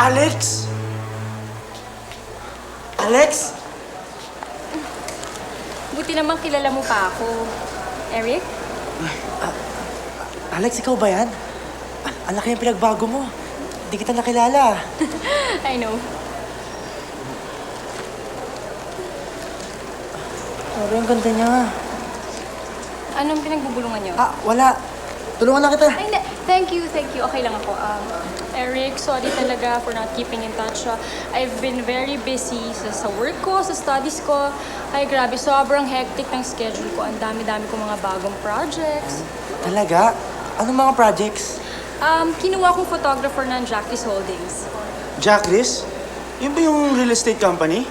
Alex? Alex? Buti naman kilala mo pa ako. Eric? Alex, ikaw ba yan? Ang laki yung pinagbago mo. Hindi kita nakilala. I know. Pero ang ganda niya. Anong pinagbubulungan niyo? Wala. Tulungan na kita. Ay, hindi. Thank you. Okay lang ako. Eric, sorry talaga for not keeping in touch. I've been very busy sa work ko, sa studies ko. Ay, grabe, sobrang hectic ng schedule ko. Ang dami-dami ko mga bagong projects. Talaga? Anong mga projects? Kinuha kong photographer ng Jackley's Holdings. Jackley's? Yun ba yung real estate company?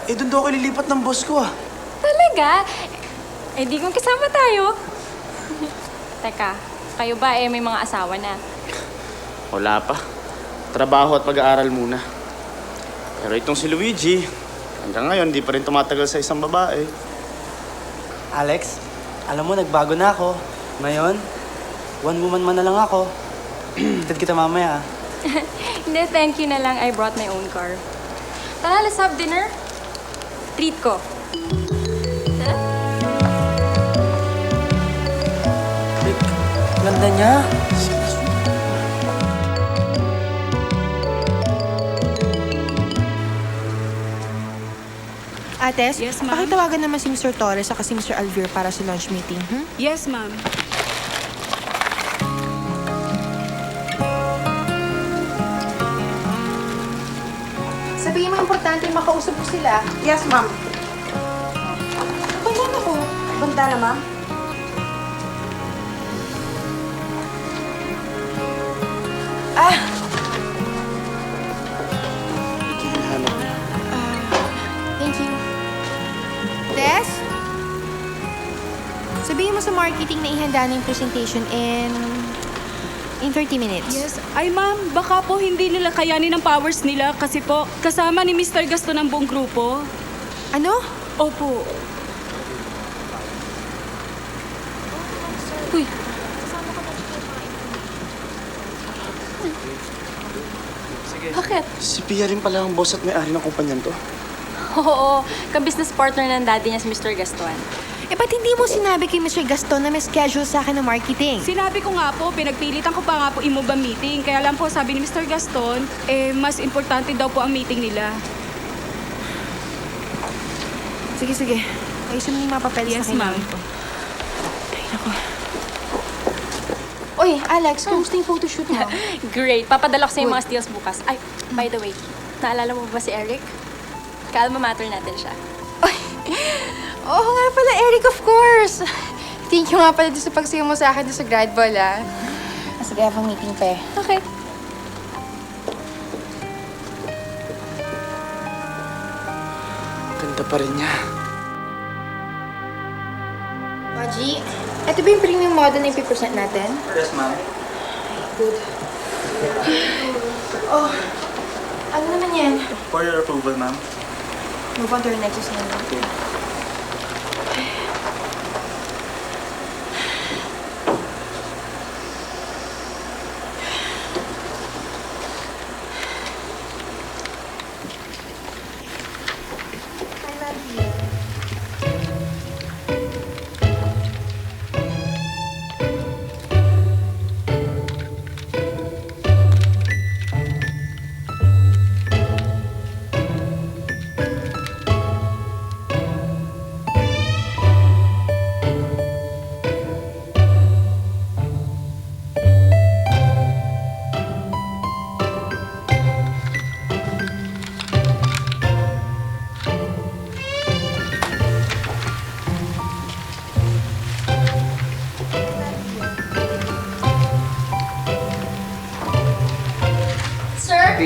Doon daw ako lilipat ng boss ko Talaga? Di kung kasama tayo. Teka, kayo ba may mga asawa na? Wala pa. Trabaho at pag-aaral muna. Pero itong si Luigi, hanggang ngayon, di pa rin tumatagal sa isang babae. Alex, alam mo, nagbago na ako. Ngayon, one woman man na lang ako. Hatid kita mamaya. Hindi, thank you na lang. I brought my own car. Tara, let's have dinner. Treat ko. Tara. Ganda niya. Ates, Yes, ma'am. pakitawagan naman si Mr. Torres at si Mr. Alvier para sa lunch meeting, Yes, ma'am. Sabihin mo, importante makausap ko sila. Yes, ma'am. Kailan ako? Banda na, ma'am. Thank you. Des? Sabihin mo sa marketing na ihanda na yung presentation in 30 minutes. Yes. Ay, ma'am, baka po hindi nila kayanin ang powers nila kasi po kasama ni Mr. Gaston ang buong grupo. Ano? Opo. Uy. Bakit? Si Pia rin pala ang boss at may-ari ng kumpanyan to. Oo, ka-business partner ng daddy niya si Mr. Gaston. Ba't hindi mo sinabi kay Mr. Gaston na may schedule sa akin ng marketing? Sinabi ko nga po, pinagpilitan ko pa nga po i-move ang meeting. Kaya lang po, sabi ni Mr. Gaston, mas importante daw po ang meeting nila. Sige. Ayusin mo yung mga papeles Yes, na kailangan ma'am. ko. Ay, naku. Oy, Alex, kumusta yung photoshoot mo? Great. Papadala ko sa yung mga stills bukas. Ay, by the way, naalala mo ba si Eric? Ka-alma mater natin siya. Oo nga pala, Eric, of course. Thank you nga pala sa pagsiyo mo sa akin sa grad ball, Sige, I have a meeting pa Okay. Ganda pa rin niya. Maji, ito ba yung premium model na ipipresent natin? Yes, ma'am. Good. Oh, ano naman yan? For your approval, ma'am. Move on to our next assignment.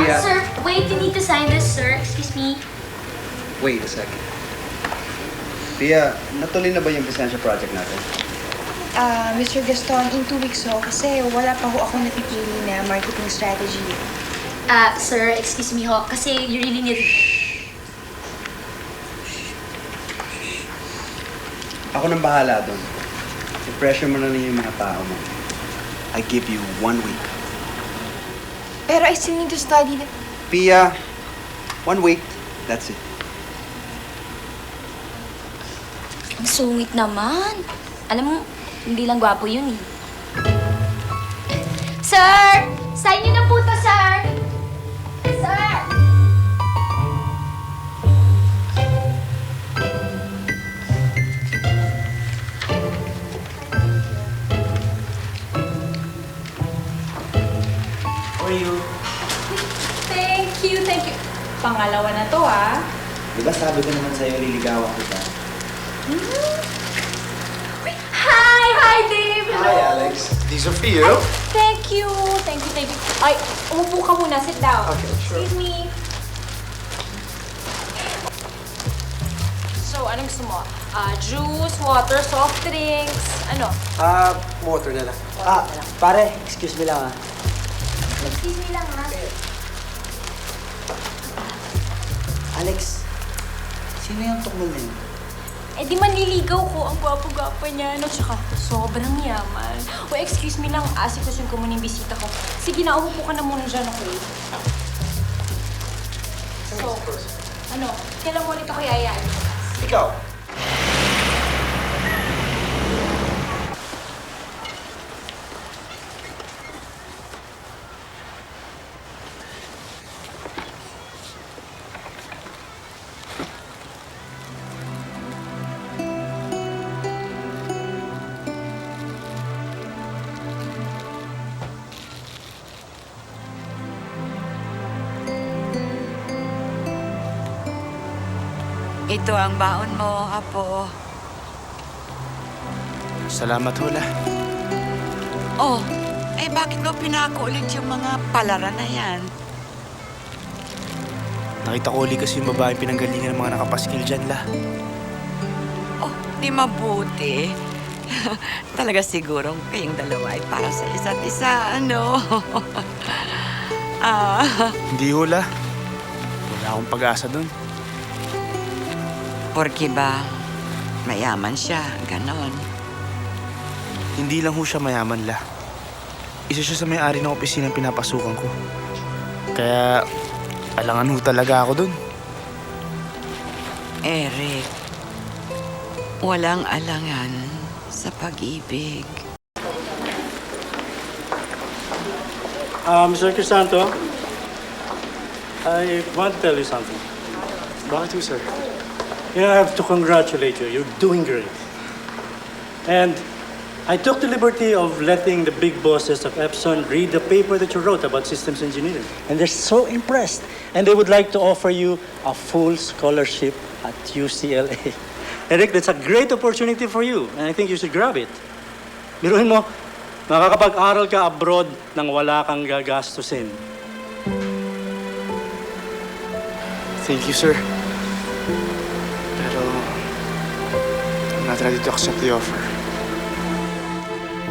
Sir, wait, you need to sign this, sir. Excuse me. Wait a second. Pia, natuloy na ba yung Visensya project natin? Mr. Gaston, in 2 weeks kasi wala pa ho ako napipili na marketing strategy. Sir, excuse me ho, kasi you really need... Ako nang bahala doon. I-pressure mo na lang yung mga tao mo. I give you 1 week. Pero I still need to study. Pia, 1 week. That's it. Ang sungit naman. Alam mo, hindi lang gwapo yun eh. Sir! Sign niyo na po to, sir! Sir! How are you? Thank you, thank you. Pangalawa na to, ah. Di ba sabi ko naman sa'yo, liligawan kita? Hi, Dave! Hello! Alex. These are for you. Thank you, thank you, thank you. Ay, umupo ka muna, sit down. Okay, sure. Excuse me. So, anong gusto mo? Juice, water, soft drinks, ano? Water na lang. Pare, excuse me lang Excuse me lang, ha? Alex, sino yung tukmol na yun? Eh di manliligaw ko, ang gwapo-gwapo niya, no? Tsaka sobrang yaman. O excuse me lang, asikusin ko muna yung bisita ko. Sige na, umupo ka na muna dyan, okay? So, ano, kailan mo ulit ako yayaan? Ikaw. Ito ang baon mo, Apo. Salamat, Hula. Oh, eh bakit mo pinako ulit yung mga palaran na yan? Nakita ko uli kasi yung babaeng pinanggalingan ng mga nakapaskil dyan, La. Oh, di mabuti. Talaga sigurong kayong dalawa ay para sa isa't isa, ano? Hindi, Hula. Wala akong pag-asa dun. Porque ba, mayaman siya, ganon. Hindi lang ho siya mayaman, La. Isa siya sa may-ari ng opisinang pinapasukan ko. Kaya, alangan ho talaga ako dun. Eric, walang alangan sa pag-ibig. Mr. Crisanto, I want to tell you something. Bakit ho, sir? Yeah, I have to congratulate you. You're doing great. And I took the liberty of letting the big bosses of Epson read the paper that you wrote about systems engineering. And they're so impressed. And they would like to offer you a full scholarship at UCLA. Eric, that's a great opportunity for you. And I think you should grab it. Biruin mo, makakapag-aral ka abroad nang wala kang gagastusin. Thank you, sir. Pero, I'm not ready to accept the offer.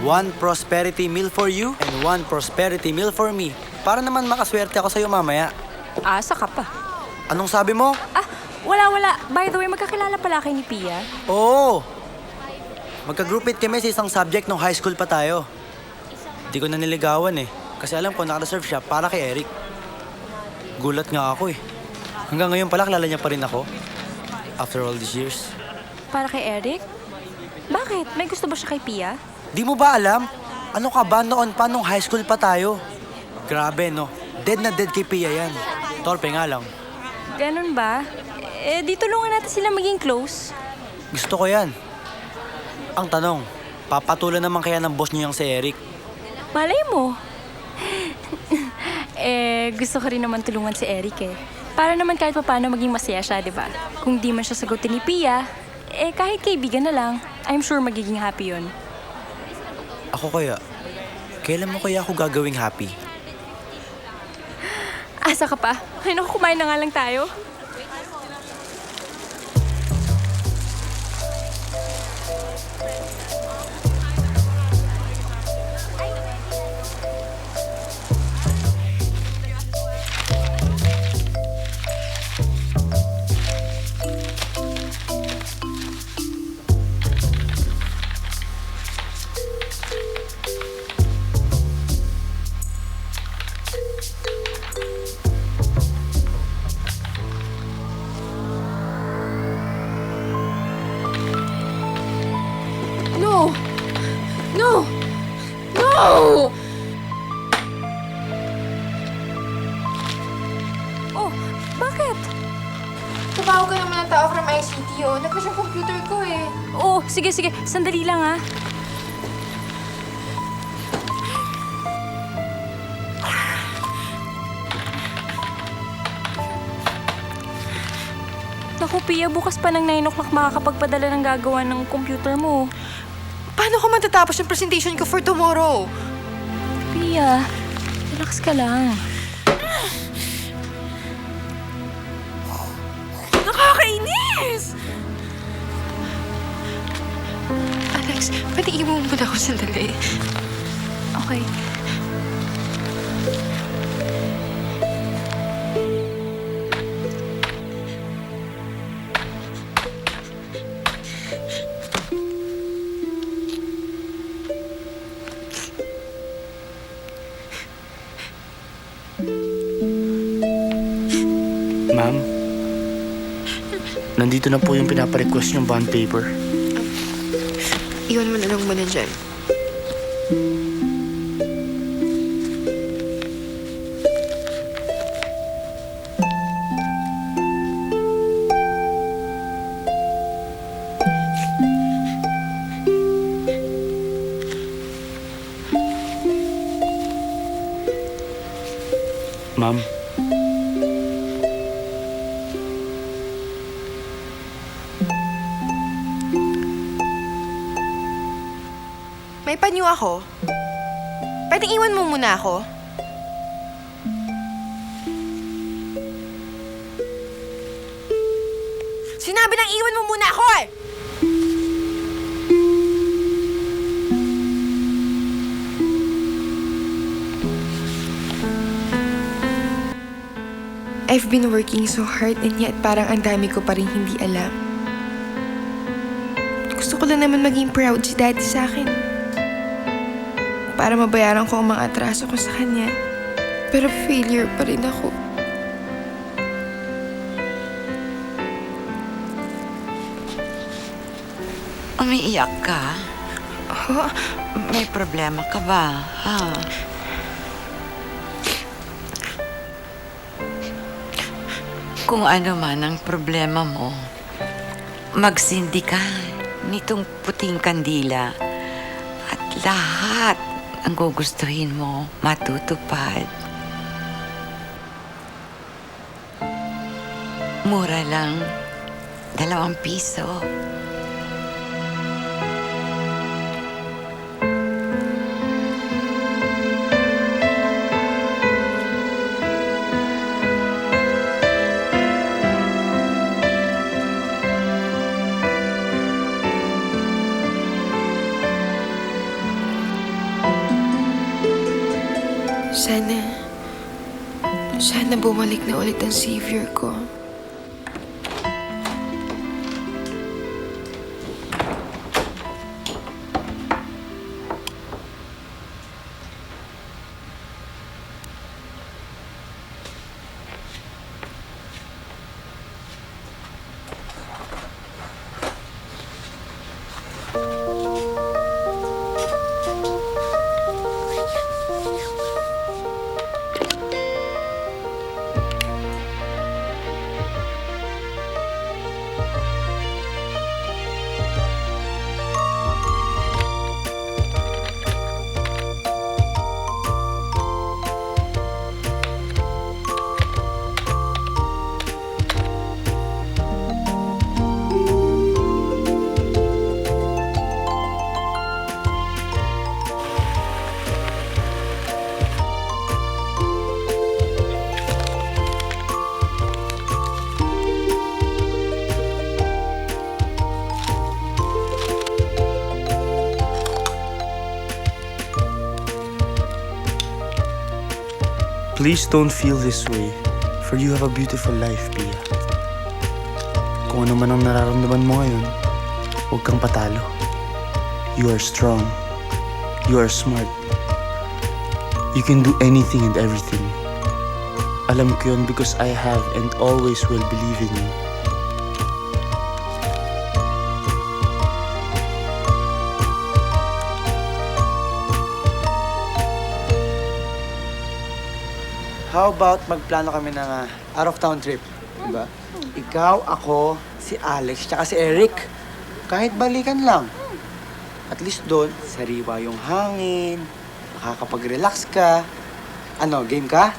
One prosperity meal for you and one prosperity meal for me. Para naman makaswerte ako sa'yo mamaya. Asa ka pa. Anong sabi mo? Wala. By the way, magkakilala pala kayo ni Pia. Oo. Magka-group it kami sa isang subject nung high school pa tayo. Hindi ko na niligawan eh. Kasi alam ko naka-reserve siya para kay Eric. Gulat nga ako eh. Hanggang ngayon pala kilala niya pa rin ako. After all these years. Para kay Eric? Bakit? May gusto ba siya kay Pia? Di mo ba alam? Ano ka ba noon pa nung high school pa tayo? Grabe no. Dead na dead kay Pia yan. Torpe nga lang. Ganun ba? Eh, di tulungan natin sila maging close. Gusto ko yan. Ang tanong, papatulan naman kaya ng boss niyo yung si Eric? Malay mo. Gusto ko rin naman tulungan si Eric eh. Para naman kahit paano maging masaya siya, di ba? Kung di man siya sagutin ni Pia, kahit kaibigan na lang, I'm sure magiging happy yun. Ako kaya? Kailan mo kaya ako gagawing happy? Asa ka pa? Ay naku, kumain na nga lang tayo. No! No! No! Oh, bakit? Tumawag ka naman ng tao from ICT, oh. Nag-crash yung computer ko, eh. Oh, sige. Sandali lang, ah. Naku, Pia, bukas pa ng 9 o'clock makakapagpadala ng gagawa ng computer mo. Paano ko matatapos yung presentation ko for tomorrow? Pia, relax ka lang. Nakakainis! Alex, pwede iwan mo muna ako sandali. Okay. Ma'am, nandito na po yung pinaparequest yung bond paper. Iwan mo na lang muna dyan. Ma'am, May panyo ako. Pwedeng iwan mo muna ako? Sinabi nang iwan mo muna ako eh! I've been working so hard and yet parang ang dami ko pa rin hindi alam. Gusto ko lang naman maging proud si Daddy sa akin. Para mabayaran ko ang mga atraso ko sa kanya. Pero failure pa rin ako. Umiiyak ka? Oh, May problema ka ba? Ha? Kung ano man ang problema mo, magsindi ka nitong puting kandila at lahat ang gugustuhin mo matutupad. Mura lang, 2 piso. Sana bumalik na ulit ang savior ko. please don't feel this way, for you have a beautiful life, Pia. Kung ano man ang nararamdaman mo ngayon, huwag kang patalo. You are strong. You are smart. You can do anything and everything. Alam ko yun because I have and always will believe in you. how about magplano kami ng out-of-town trip? Diba? Ikaw, ako, si Alex, tsaka si Eric. Kahit balikan lang. At least doon, sariwa yung hangin, makakapag-relax ka. Ano, game ka?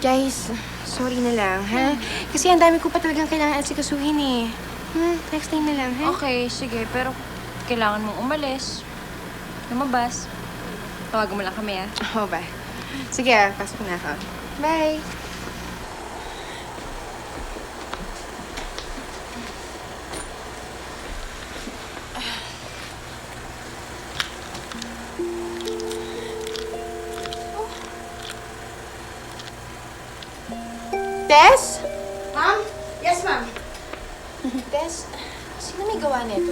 Guys, sorry na lang, ha? Kasi ang dami ko pa talagang kailangan asikasuhin eh. Next time na lang, ha? Okay, sige. Pero kailangan mong umalis. Lumabas. Tawagan mo lang kami, ah. Oo ba? Sige, pasok na ako. Bye! Tess? Ma'am? Yes, ma'am. Tess, sino may gawa nito?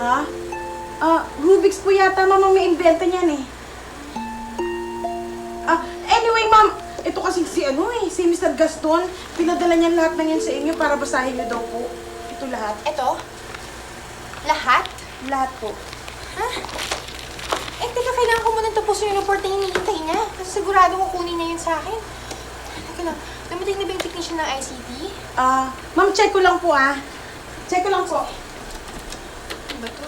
Ha? Rubik's po yata, ma'am, ang may invento niyan eh. Anyway, ma'am, ito kasi si Mr. Gaston, pinadala niyan lahat ng yan sa inyo para basahin niyo daw po. Ito lahat. Ito? Lahat? Lahat po. Ha? Eh, teka, kailangan ko muna tapusin yung report na hinihintay niya. Kasi sigurado kukunin niya yun sa akin. Teka lang, dumating na ba yung technician ng ICT? Ma'am, check ko lang po Check ko lang po. Ano ba to?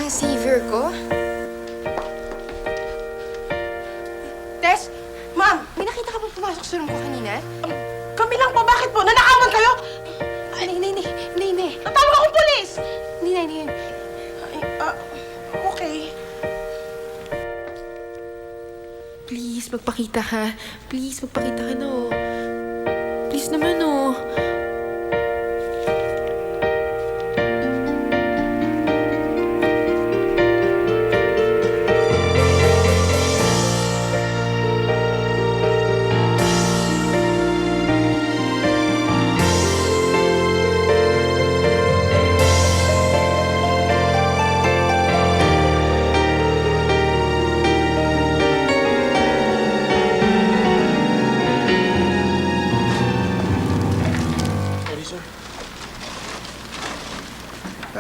Ang savior ko? Tess? Ma'am! May nakita ka ba pumasok sa room ko kanina? Kami lang po. Bakit po? Nanakawan kayo? Hindi. Tatawag akong polis! Hindi. Okay. Please, magpakita ka. Please, magpakita ka na, oh. Please naman, oh.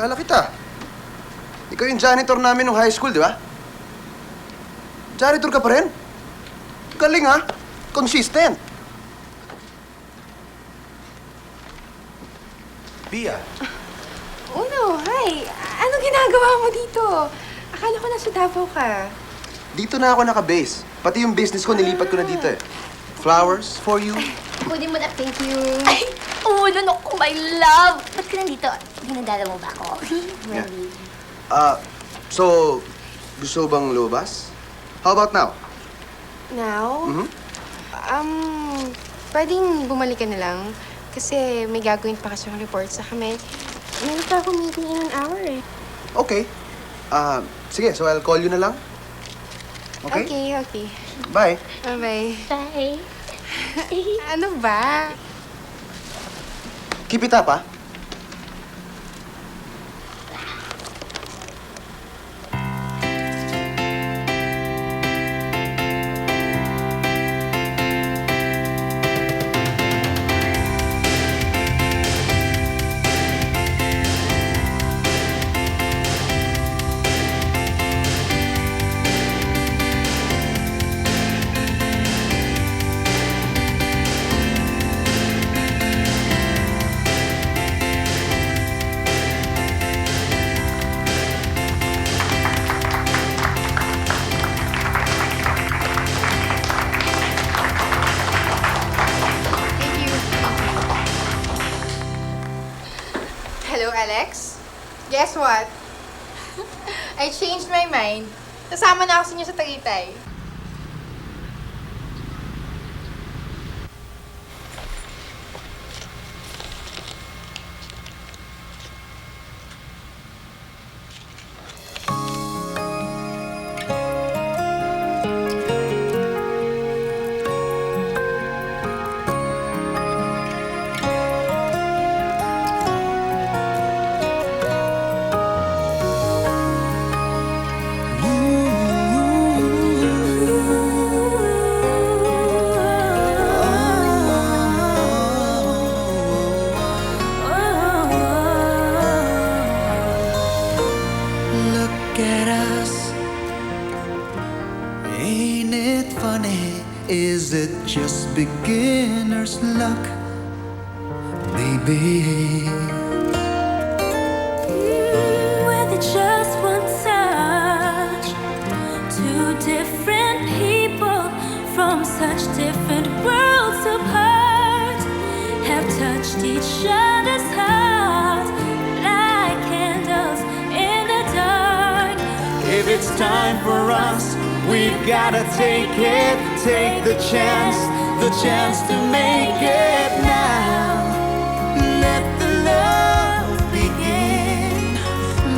Kala kita. Ikaw yung janitor namin nung high school, di ba? Janitor ka pa rin? Galing, ha? Consistent. Pia. Uno, hi. Ano ginagawa mo dito? Akala ko nasa Davao ka. Dito na ako naka-base. Pati yung business ko, nilipat ko na dito eh. Flowers for you. Kunin mo na, thank you. Ay, Uno, naku, my love. Ba't ka nandito? Dinadala mo ba ako? Yeah. So, gusto bang lumabas? How about now? Now? Mhm. Pwedeng bumalik ka na lang. Kasi may gagawin pa kasi yung report sa kami. Meron pa akong meeting in an hour eh. Okay. Sige, so I'll call you na lang. Okay? Okay. Bye. Bye-bye. Bye. Ano ba? Keep it up, ha? Hello, Alex? Guess what? I changed my mind. Kasama na ako sa inyo sa Tagaytay. is it just beginner's luck? Maybe. With just one touch, two different people from such different worlds apart have touched each other's hearts like candles in the dark. If it's time for us, we've gotta take it, take the chance to make it now. Let the love begin,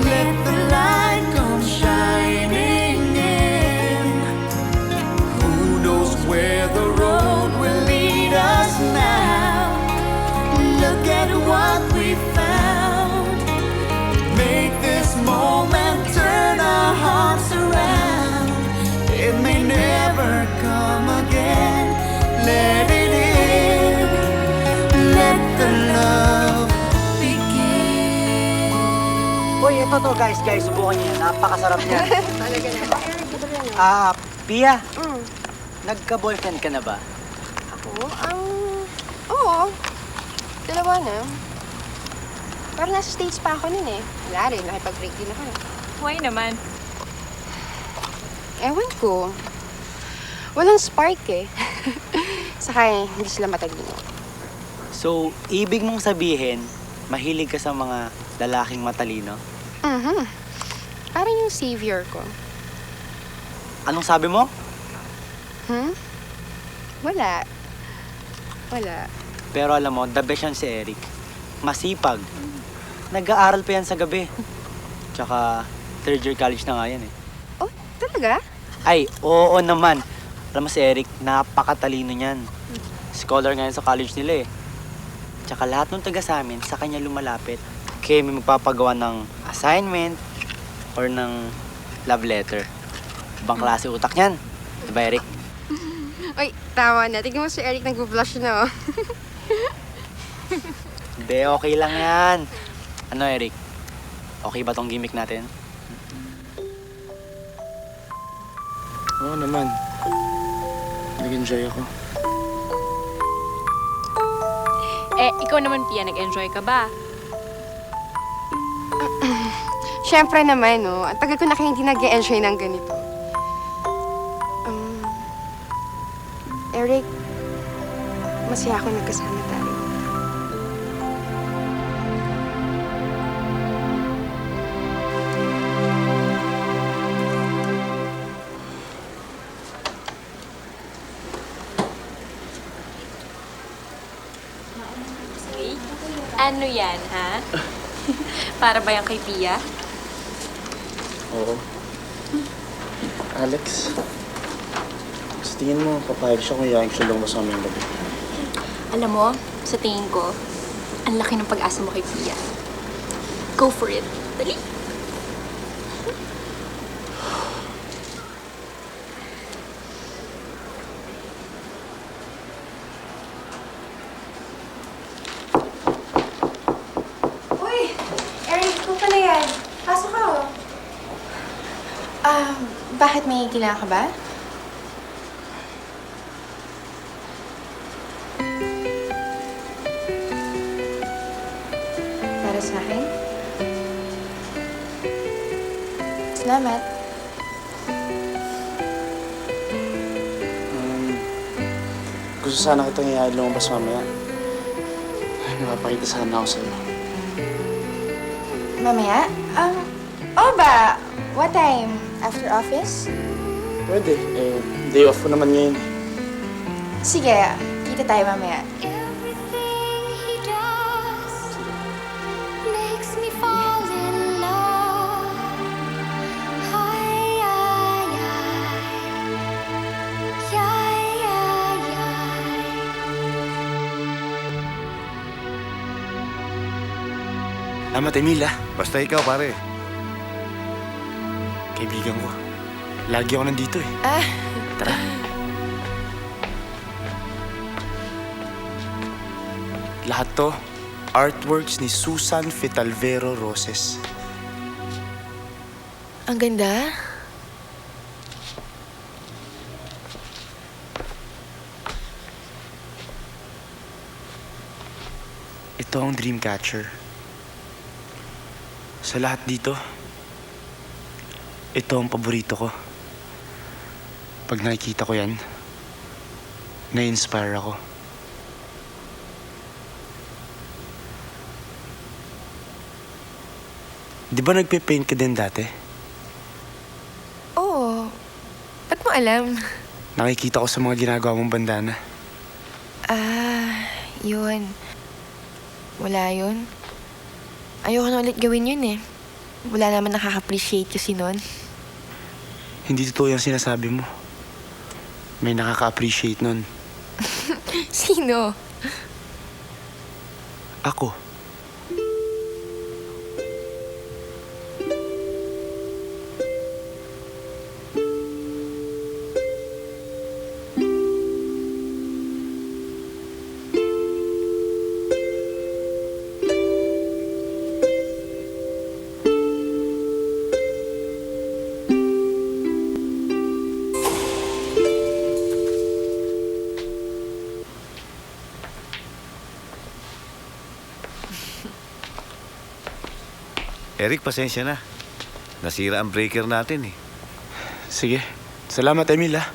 let the light come shining in. Who knows where the road will lead us now? Look at what we found. Make this moment turn our hearts around. It may never come again. Let it in. Let the love begin. Uy, ito to guys, subukan niyo yan. Napakasarap niya. Pia, nagka-boyfriend ka na ba? Oo. Dalawa na. Pero nasa stage pa ako nun eh. Wala rin, nakipag-break din ako. Why naman? Ewan ko. Walang spark eh. Saka hindi sila matalino. So, ibig mong sabihin, mahilig ka sa mga lalaking matalino? Parang yung savior ko. Anong sabi mo? Wala. Pero alam mo, the best yan si Eric. Masipag. Nag-aaral pa yan sa gabi. Tsaka, third year college na nga yan eh. Oh, talaga? Ay, oo naman. Alam mo si Eric, napakatalino niyan. Scholar ngayon sa college nila eh. Tsaka lahat ng taga sa amin, sa kanya lumalapit. Kaya may magpapagawa ng assignment or ng love letter. Ibang klase utak niyan. Diba, Eric? Uy, tama na. Tignan mo si Eric nag-blush na oh. Hindi, okay lang yan. Ano, Eric? Okay ba tong gimmick natin? Oo naman. Nag-enjoy ako. Ikaw naman, Pia, nag-enjoy ka ba? Siyempre naman, no. Ang tagal ko na kayo hindi nag-enjoy ng ganito. Eric, masaya ako nagkasama tayo. Ano yan, ha? Para ba yan kay Pia? Oo. Alex, sa tingin mo, papayag siya kung yayin siya lumabas kami yung gabi. Alam mo, sa tingin ko, ang laki ng pag-asa mo kay Pia. Go for it. Dali. Bakit may kailangan ka ba? Para sa akin? Salamat. Gusto sana kitang iyayin lumabas mamaya. May mapakita sana ako sa'yo. Mamaya? Ba? What time? After office? Pwede. Day off ko naman ngayon. Sige, kita tayo mamaya. Salamat, Emil, ah. Basta ikaw, pare. Kaibigan ko. Lagi ako nandito eh. Tara. Lahat to, artworks ni Susan Fitalvero Roses. Ang ganda. Ito ang dream catcher. Sa lahat dito, ito ang paborito ko. Pag nakikita ko yan, na-inspire ako. Di ba nagpe-paint ka din dati? Oo. Ba't mo alam? Nakikita ko sa mga ginagawa mong bandana. Yun. Wala yun. Ayoko na ulit gawin yun eh. Wala naman nakaka-appreciate kasi nun. Hindi totoo yung sinasabi mo. May nakaka-appreciate nun. Sino? Ako. Eric, pasensya na. Nasira ang breaker natin eh. Sige. Salamat, Emil, ah.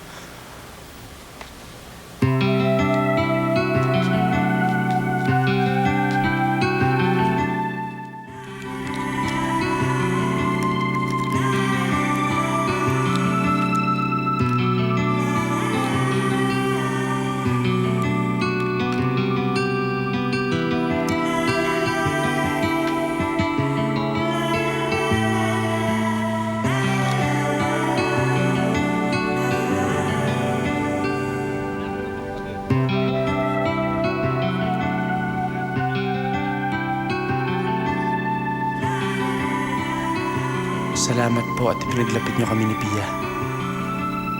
Salamat po at pinaglapit niyo kami ni Pia.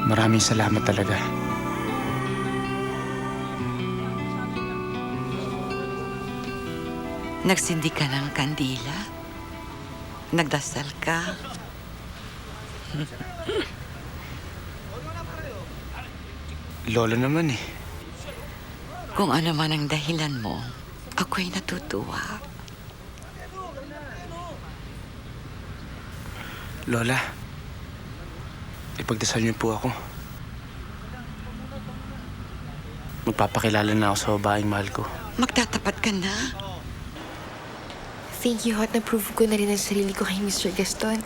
Maraming salamat talaga. Nagsindi ka ng kandila? Nagdasal ka? Lolo naman eh. Kung ano man ang dahilan mo, ako'y natutuwa. Lola, ipagdasal niyo po ako. Magpapakilala na ako sa babaeng mahal ko. Magtatapat ka na? Thank you, at na-prove ko na rin ang sarili ko kay Mr. Gaston.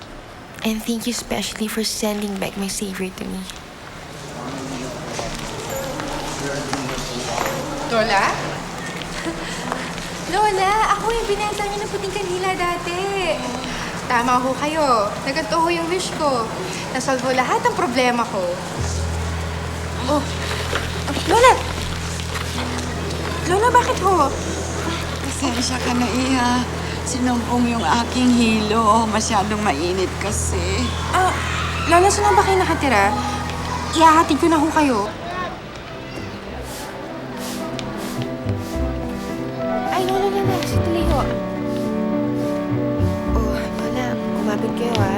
And thank you especially for sending back my savior to me. Lola? Lola, ako yung binenta niyo ng puting kanila dati. Tama ho kayo. Naganto ho yung wish ko. Nasolve ho lahat ng problema ko. Oh, Lola! Lola, bakit ho? Pasensya ka na, Iha. Sinumpong yung aking hilo. Masyadong mainit kasi. Lola, saan ba kayo nakatira? Ihahatid ko na ho kayo. Ay, Lola, sandali ho. Oh, Lola, kumapit kayo, ha?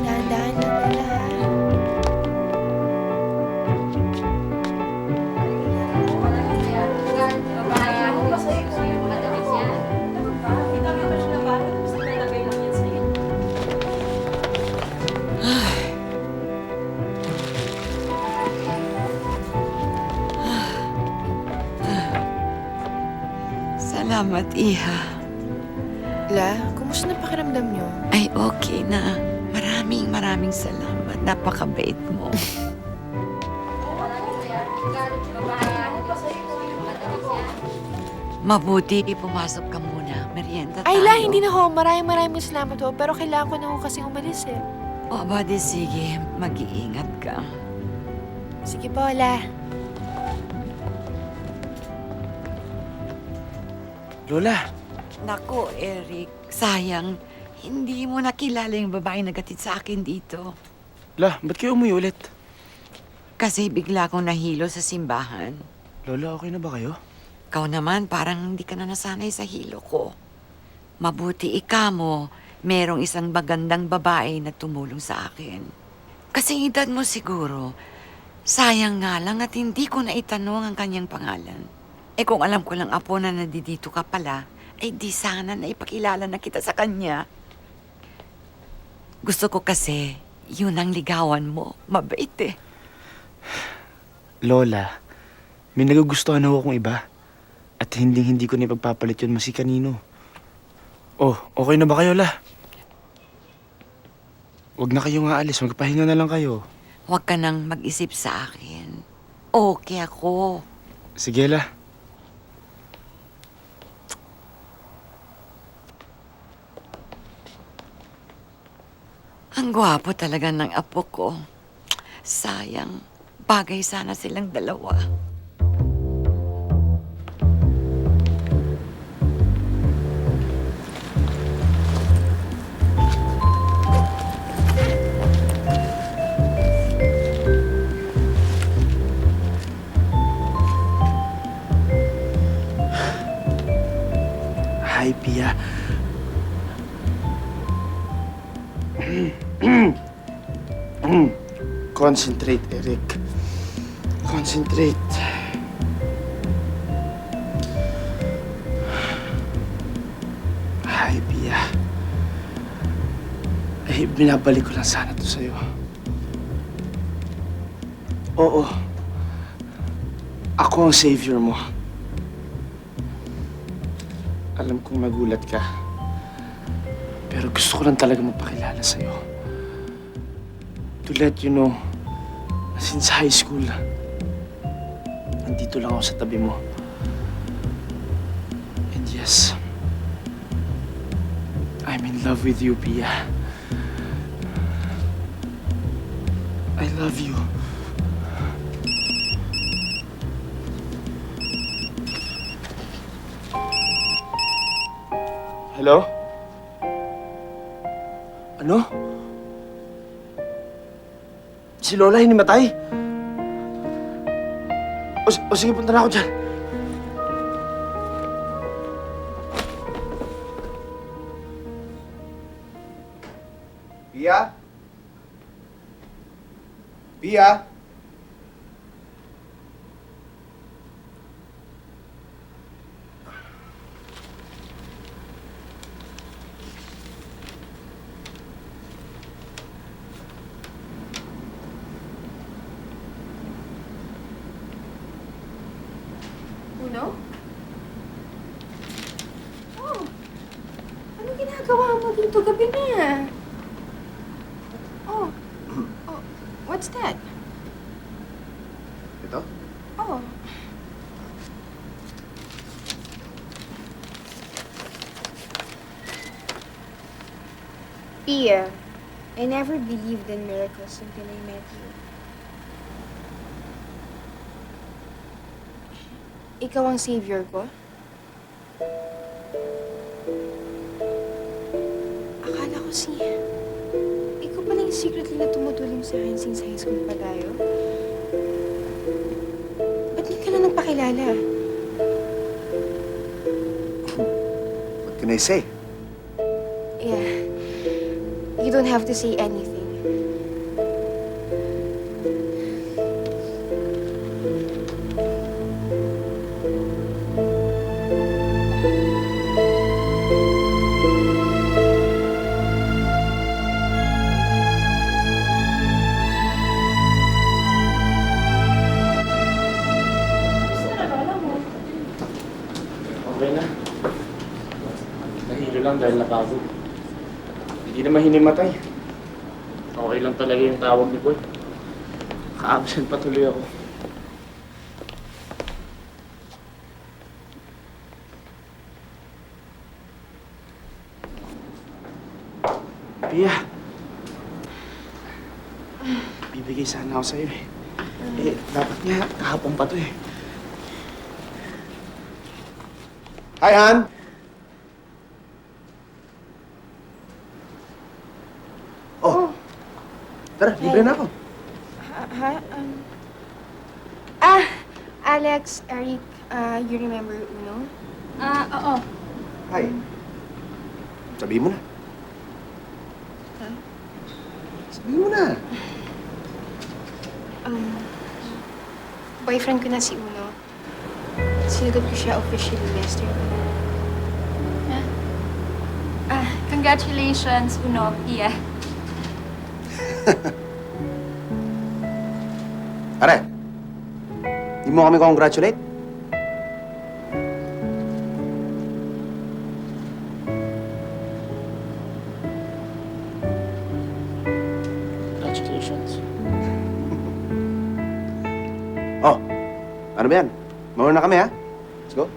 Dahan-dahan lang pala, ha? Salamat, Iha. La, kumusta na pakiramdam niyo? Ay, okay na. Maraming salamat. Napakabait mo. Mabuti, pumasok ka muna. Merienda tayo. Ay, La, hindi na ho. Maraming salamat ho. Pero kailangan ko na ho kasi umalis eh. O, badi, sige. Mag-iingat ka. Sige po, La. Lola! Naku, Eric. Sayang. Hindi mo nakilala yung babae nagatid sa akin dito. La, ba't kayo umuwi ulit? Kasi bigla akong nahilo sa simbahan. Lola, okay na ba kayo? Ikaw naman, parang hindi ka na nasanay sa hilo ko. Mabuti ika mo, merong isang magandang babae na tumulong sa akin. Kasi edad mo siguro, sayang nga lang at hindi ko na itanong ang kanyang pangalan. Eh kung alam ko lang, Apo, na nandito ka pala, ay di sana na ipakilala na kita sa kanya. Gusto ko kasi, yun ang ligawan mo. Mabait eh. Lola, may nagugustuhan ako kung iba. At hindi ko na ipagpapalit yun masi kanino. Oh, okay na ba kayo, La? Huwag na kayong aalis. Magpahinga na lang kayo. Huwag ka nang mag-isip sa akin. Okay ako. Sige, La. Ang gwapo talaga ng apo ko. Sayang, bagay sana silang dalawa. Hi, Pia. Concentrate, Eric. Concentrate. Hi, Pia. Eh, binabalik ko lang sana to sa'yo. Oo. Ako ang savior mo. Alam kong nagulat ka. Pero gusto ko lang talaga magpakilala sa'yo. To let you know na since high school, nandito lang ako sa tabi mo. And yes, I'm in love with you, Pia. I love you. Hello? Ano? Si Lola hinimatay? O sige, punta na ako dyan. Pia? Pia? Uno? Oh, ano ginagawa mo dito? Gabi na. Oh, what's that? Ito? Oh. Pia, I never believed in miracles until I met you. Ikaw ang savior ko? Akala ko ikaw pala yung secretly na tumutulong sa akin since high school pa tayo. Ba't di ka na nagpakilala? What can I say? Yeah. You don't have to say anything. Okay na. Nahilo lang dahil napagod. Hindi naman hinimatay. Okay lang talaga yung tawag ni Boy. Ka-absent pa tuloy ako. Pia. Bibigay sana ako sa'yo eh. Dapat nga kahapon pa to eh. Hi, Han! Oh. Tara, libre na ako. Alex, Eric, you remember Uno? Oo. Hi. Sabihin mo na. Sabihin mo na. Boyfriend ko na si Uno. Sinagot ko siya officially yesterday. Congratulations, Uno, Pia. Are, di mo kami congratulate? Congratulations. Oh, ano ba yan? Mauna na kami, ha? Let's go.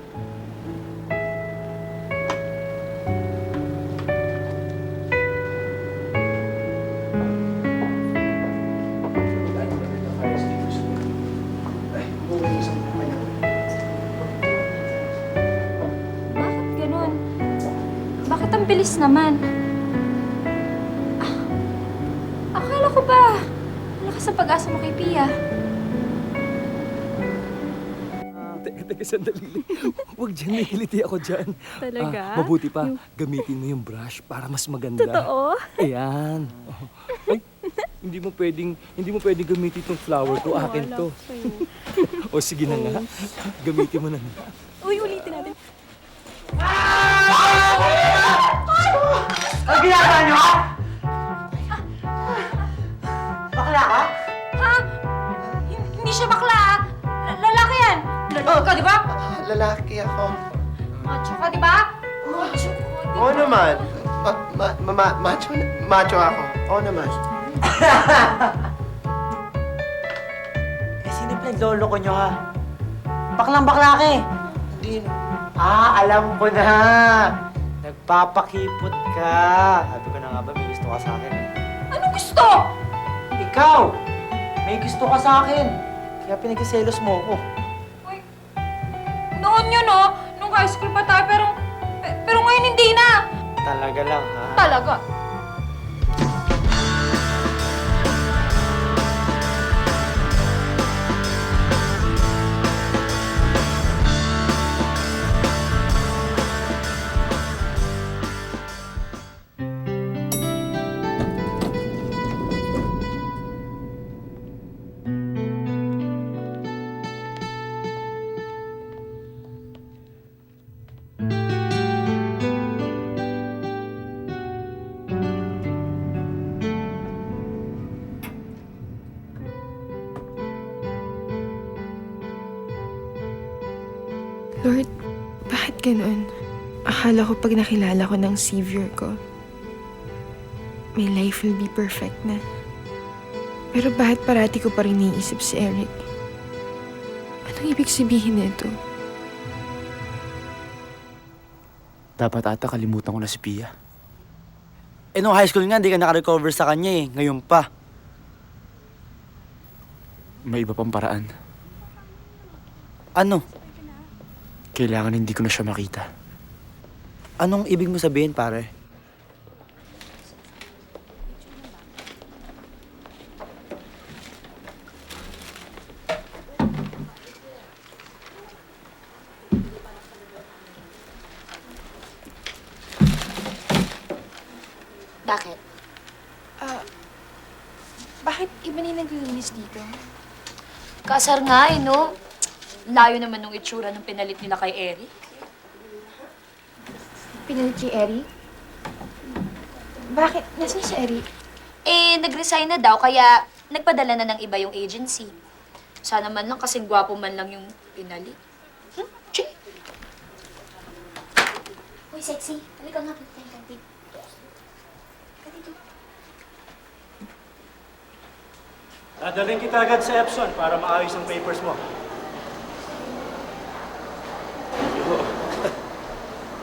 Bakit ganun? Bakit ang bilis naman? Akala ko ba malakas ang pag-asa mo kay Pia? Teka, sandali. Huwag dyan, may kiliti ako dyan. Talaga? Mabuti pa, gamitin mo yung brush para mas maganda. Totoo? Ayan. Ay, hindi mo pwedeng gamitin itong flower ko. Akin to. O sige na nga, gamitin mo na nga. Uy, ulitin natin. Ano ginagawa niyo, ha? Bakla ka? Ha? Hindi siya bakla. Lalaki yan. Lalaki ka, di ba? Lalaki ako. Macho ka, di ba? Macho ka, di ba? Oo naman. Macho ako. Oo naman. Sino pinaglolo ko nyo, ha? Baklang bakla ka eh. Hindi. Alam ko na. Nagpapakipot ka. Sabi ko na nga ba, may gusto ka sa akin. Anong gusto? Ikaw! May gusto ka sa akin. Kaya pinagsiselos mo ko. Noon yun, oh. Nung high school pa tayo, pero ngayon hindi na. Talaga lang, ha? Talaga. Lord, bakit ganun? Akala ko pag nakilala ko ng Savior ko, my life will be perfect na. Pero bakit parati ko pa rin naiisip si Eric? Anong ibig sabihin nito? Dapat ata kalimutan ko na si Pia. Nung high school nga, hindi ka nakarecover sa kanya eh. Ngayon pa. May iba pang paraan. Ano? Kailangan hindi ko na siya makita. Anong ibig mo sabihin, pare? Bakit? Bakit iba na yung naglilinis dito? Kasar nga eh, no? Layo naman nung itsura ng pinalit nila kay Eric. Pinalit kay Eric? Bakit? Nasaan si Eric? Eh, nag-resign na daw, kaya nagpadala na ng iba yung agency. Sana man lang kasing gwapo man lang yung pinalit. Uy, sexy. Halika nga, punta tayong kantin. Dito. Dadalhin kita agad sa Epson para maayos ang papers mo.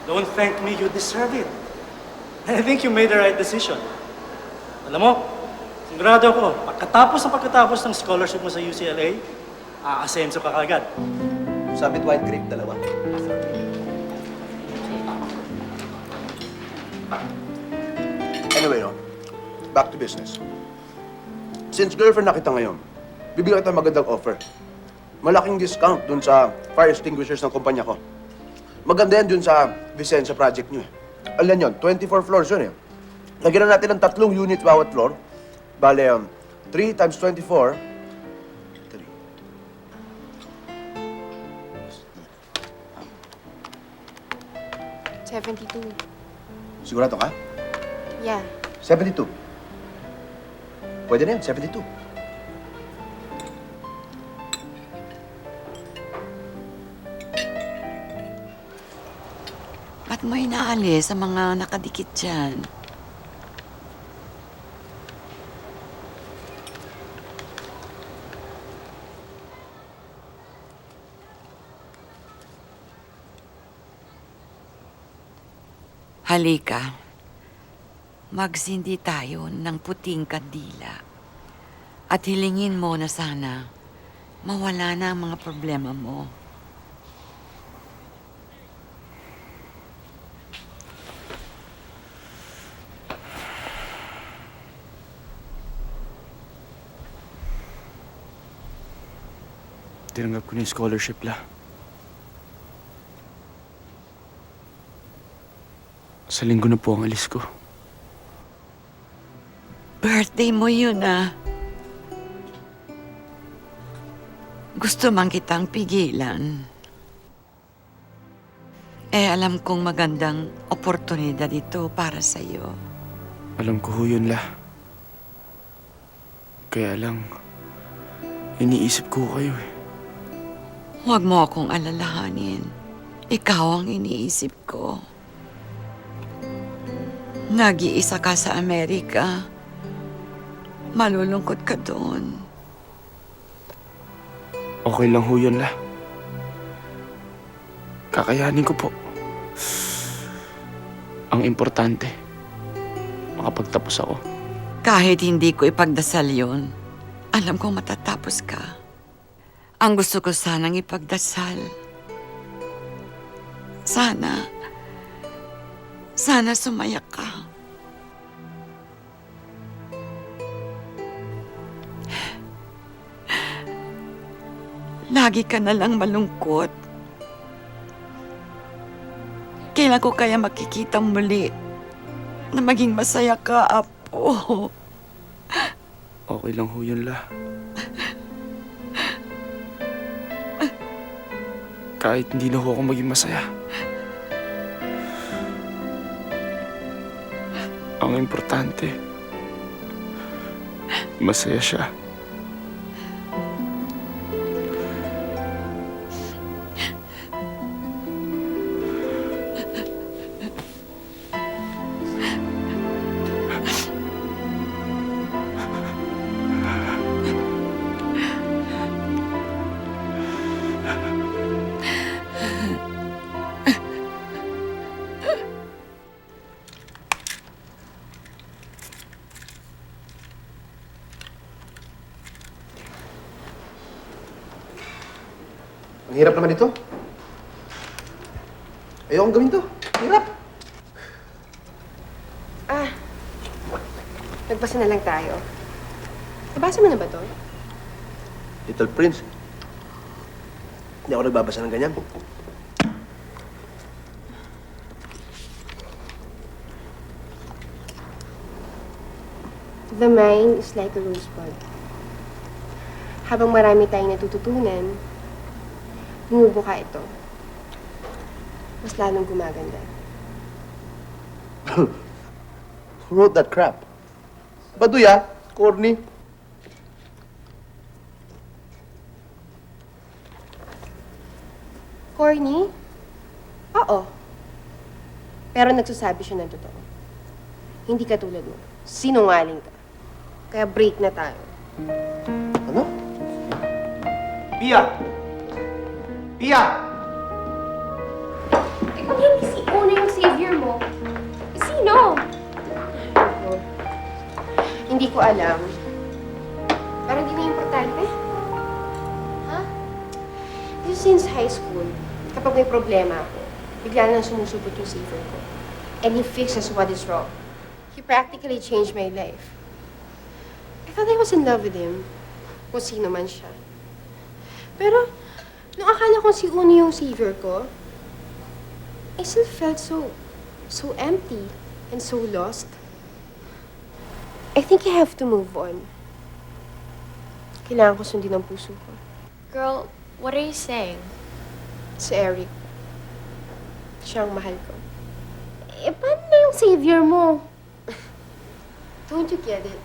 Don't thank me, you deserve it. I think you made the right decision. Alam mo, sigurado ako, pagkatapos ng scholarship mo sa UCLA, aasenso ka kagad. Summit White Creek, dalawa. Anyway, no, back to business. Since girlfriend na kita ngayon, bibigyan kita magandang offer. Malaking discount dun sa fire extinguishers ng kumpanya ko. Maganda yan dun sa Vicenza project nyo eh. Alam yun, 24 floors yun eh. Lagyan na natin ng 3 units bawat floor. Bale, 3 times 24. 72. Sigurado ka? Yeah. 72. Pwede na yun, 72. Ba't mo inaalis sa mga nakadikit dyan? Halika. Magsindi tayo ng puting kandila. At hilingin mo na sana mawala na ang mga problema mo. Tinanggap ko na yung scholarship la. Sa linggo na po ang alis ko. Birthday mo yun, ah. Gusto man kitang pigilan. Alam kong magandang oportunidad ito para sa'yo. Alam ko ho yun la. Kaya lang, iniisip ko kayo eh. Huwag mo akong alalahanin. Ikaw ang iniisip ko. Nag-iisa ka sa Amerika. Malulungkot ka doon. Okay lang ho yun la. Kakayanin ko po. Ang importante, makapagtapos ako. Kahit hindi ko ipagdasal yun, alam kong matatapos ka. Ang gusto ko sanang ipagdasal. Sana sumaya ka. Lagi ka na lang malungkot. Kailan ko kaya makikita muli na maging masaya ka, Apo? Okay lang ho yun la. Kahit hindi na ho ako maging masaya. Ang importante, masaya siya. Ang hirap naman ito. Ayokong gawin to. Hirap. Nagbasa na lang tayo. Nabasa mo na ba to? Little Prince. Hindi ako nagbabasa ng ganyan. The mind is like a rosebud. Habang marami tayong natututunan, bumubuka ito. Mas lalong gumaganda. Who wrote that crap? Baduya, corny. Corny? Oo. Pero nagsasabi siya ng totoo. Hindi ka tulad mo. Sinungaling ka. Kaya break na tayo. Ano? Pia! Pia! Eh, kung hindi si Una yung savior mo, sino? Hindi ko alam. Pero hindi na importante. Ha? Since high school, kapag may problema ako, bigla nang sumusubot yung savior ko. And he fixes what is wrong. He practically changed my life. I thought I was in love with him. Kung sino man siya. Pero, nung akala kong si Una yung savior ko, I still felt so empty and so lost. I think I have to move on. Kailangan ko sundin ang puso ko. Girl, what are you saying? Si Eric. Siya ang mahal ko. Eh, paano na yung savior mo? Don't you get it?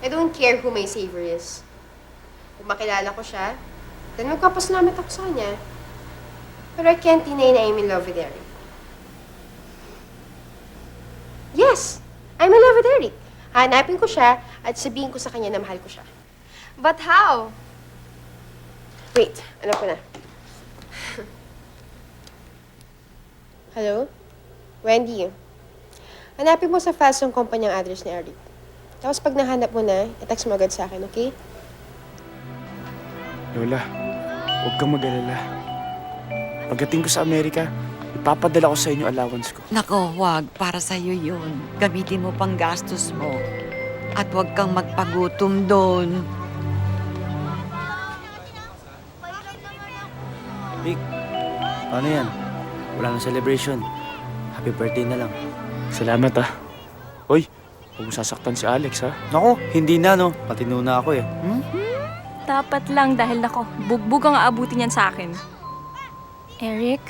I don't care who my savior is. Kung makilala ko siya, then magpapasalamat ako sa kanya. Pero I can't deny na I'm in love with Eric. Yes! I'm in love with Eric. Hanapin ko siya at sabihin ko sa kanya na mahal ko siya. But how? Wait, alam ko na. Hello? Wendy. Hanapin mo sa fast yung kumpanyang address ni Eric. Tapos pag nahanap mo na, i-text mo agad sa akin, okay? Lola, huwag kang mag-alala. Pagdating ko sa Amerika, ipapadala ko sa inyo allowance ko. Nako, wag. Para sa'yo yun. Gamitin mo pang gastos mo. At huwag kang magpagutom doon. Rick, paano yan? Wala nang celebration. Happy birthday na lang. Salamat ah. Hoy, huwag mo sasaktan si Alex ha. Nako, hindi na no. Patino na ako eh. Dapat lang dahil nako, bugbog ang aabutin yan sa akin. Eric?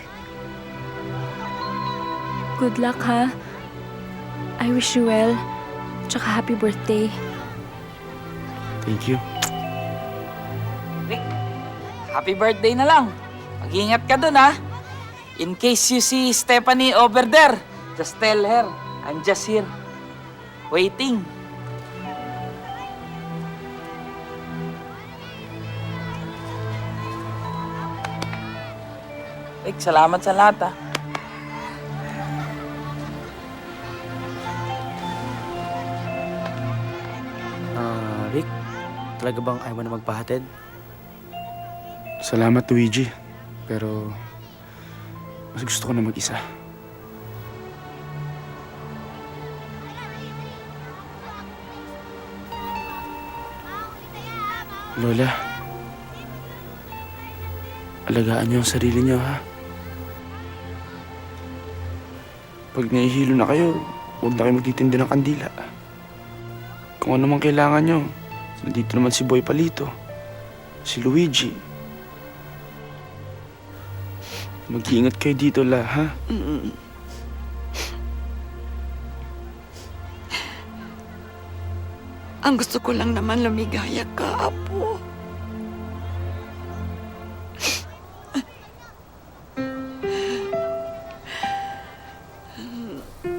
Good luck, ha? I wish you well. Tsaka happy birthday. Thank you. Rick, happy birthday na lang. Mag-ingat ka dun, ha? In case you see Stephanie over there, just tell her, I'm just here, waiting. Rick, salamat sa lahat, ha? Rick, talaga bang ayaw mo na magpahatid? Salamat, Luigi. Pero, mas gusto ko na mag-isa. Lola, alagaan niyo ang sarili niyo, ha? Pag nahihilo na kayo, huwag na kayo magtitindi ng kandila. Kung ano man kailangan niyo, nandito naman si Boy Palito, si Luigi. Mag-iingat kayo dito, La, ha? Ang gusto ko lang naman lumigaya ka, Apo.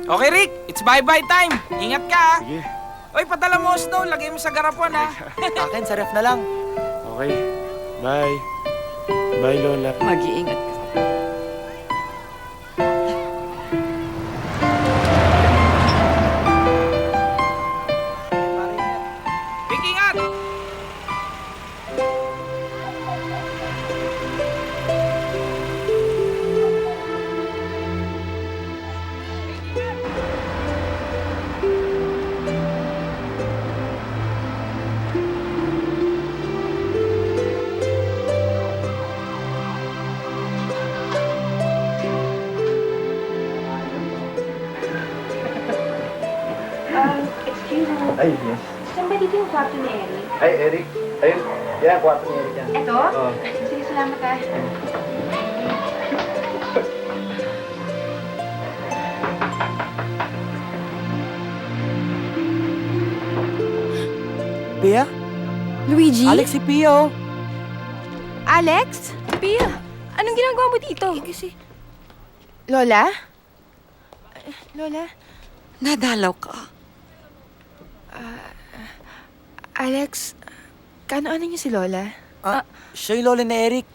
Okay, Rick, it's bye-bye time. Ingat ka, ha? Sige. Oy, padala mo snow, lagay mo sa garapon, ha? Akin, sa ref na lang. Okay. Bye. Bye, Lola. Mag-iingat ka. Rick, ingat! Excuse me. Ay, yes. Saan ba dito yung kwarto ni Eric? Ay, Eric. Ayun. Yan, kwarto ni Eric yan. Ito? Oo. Sige, salamat ah. Pia? Luigi? Alex, si Pia, oh. Alex? Pia, anong ginagawa mo dito? Kasi... Lola? Lola? Nadalaw ka. Alex, kaano-ano niyo si Lola? Siya yung lola ni Eric.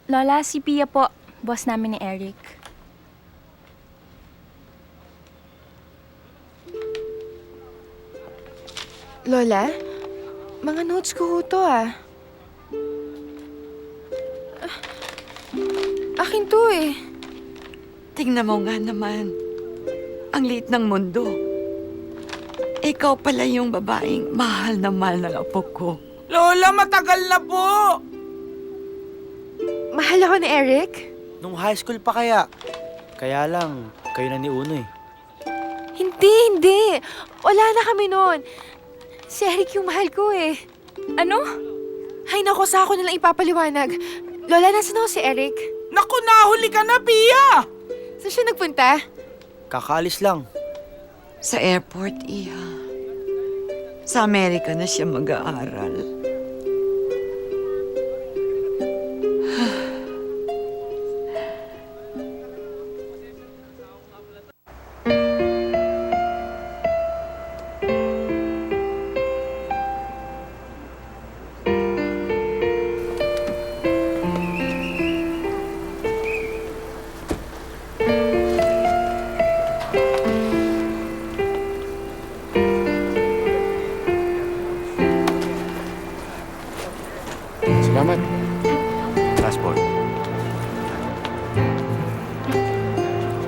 Lola, si Pia po. Boss namin ni Eric. Lola? Mga notes ko ho to ah. Akin to eh. Tingnan mo nga naman. Ang liit ng mundo. Ikaw pala yung babaeng mahal ng apo ko. Lola, matagal na po! Mahal ako ni Eric? Nung high school pa kaya. Kaya lang, kayo na ni Uno eh. Hindi Hindi. Wala na kami noon. Si Eric yung mahal ko eh. Ano? Ay nako, sa ako nalang ipapaliwanag. Lola, nasa na si Eric? Naku, nahuli ka na, Pia! Saan siya nagpunta? Kakaalis lang. Sa airport, Iha. Sa Amerika na siya mag-aaral. Salamat. Passport.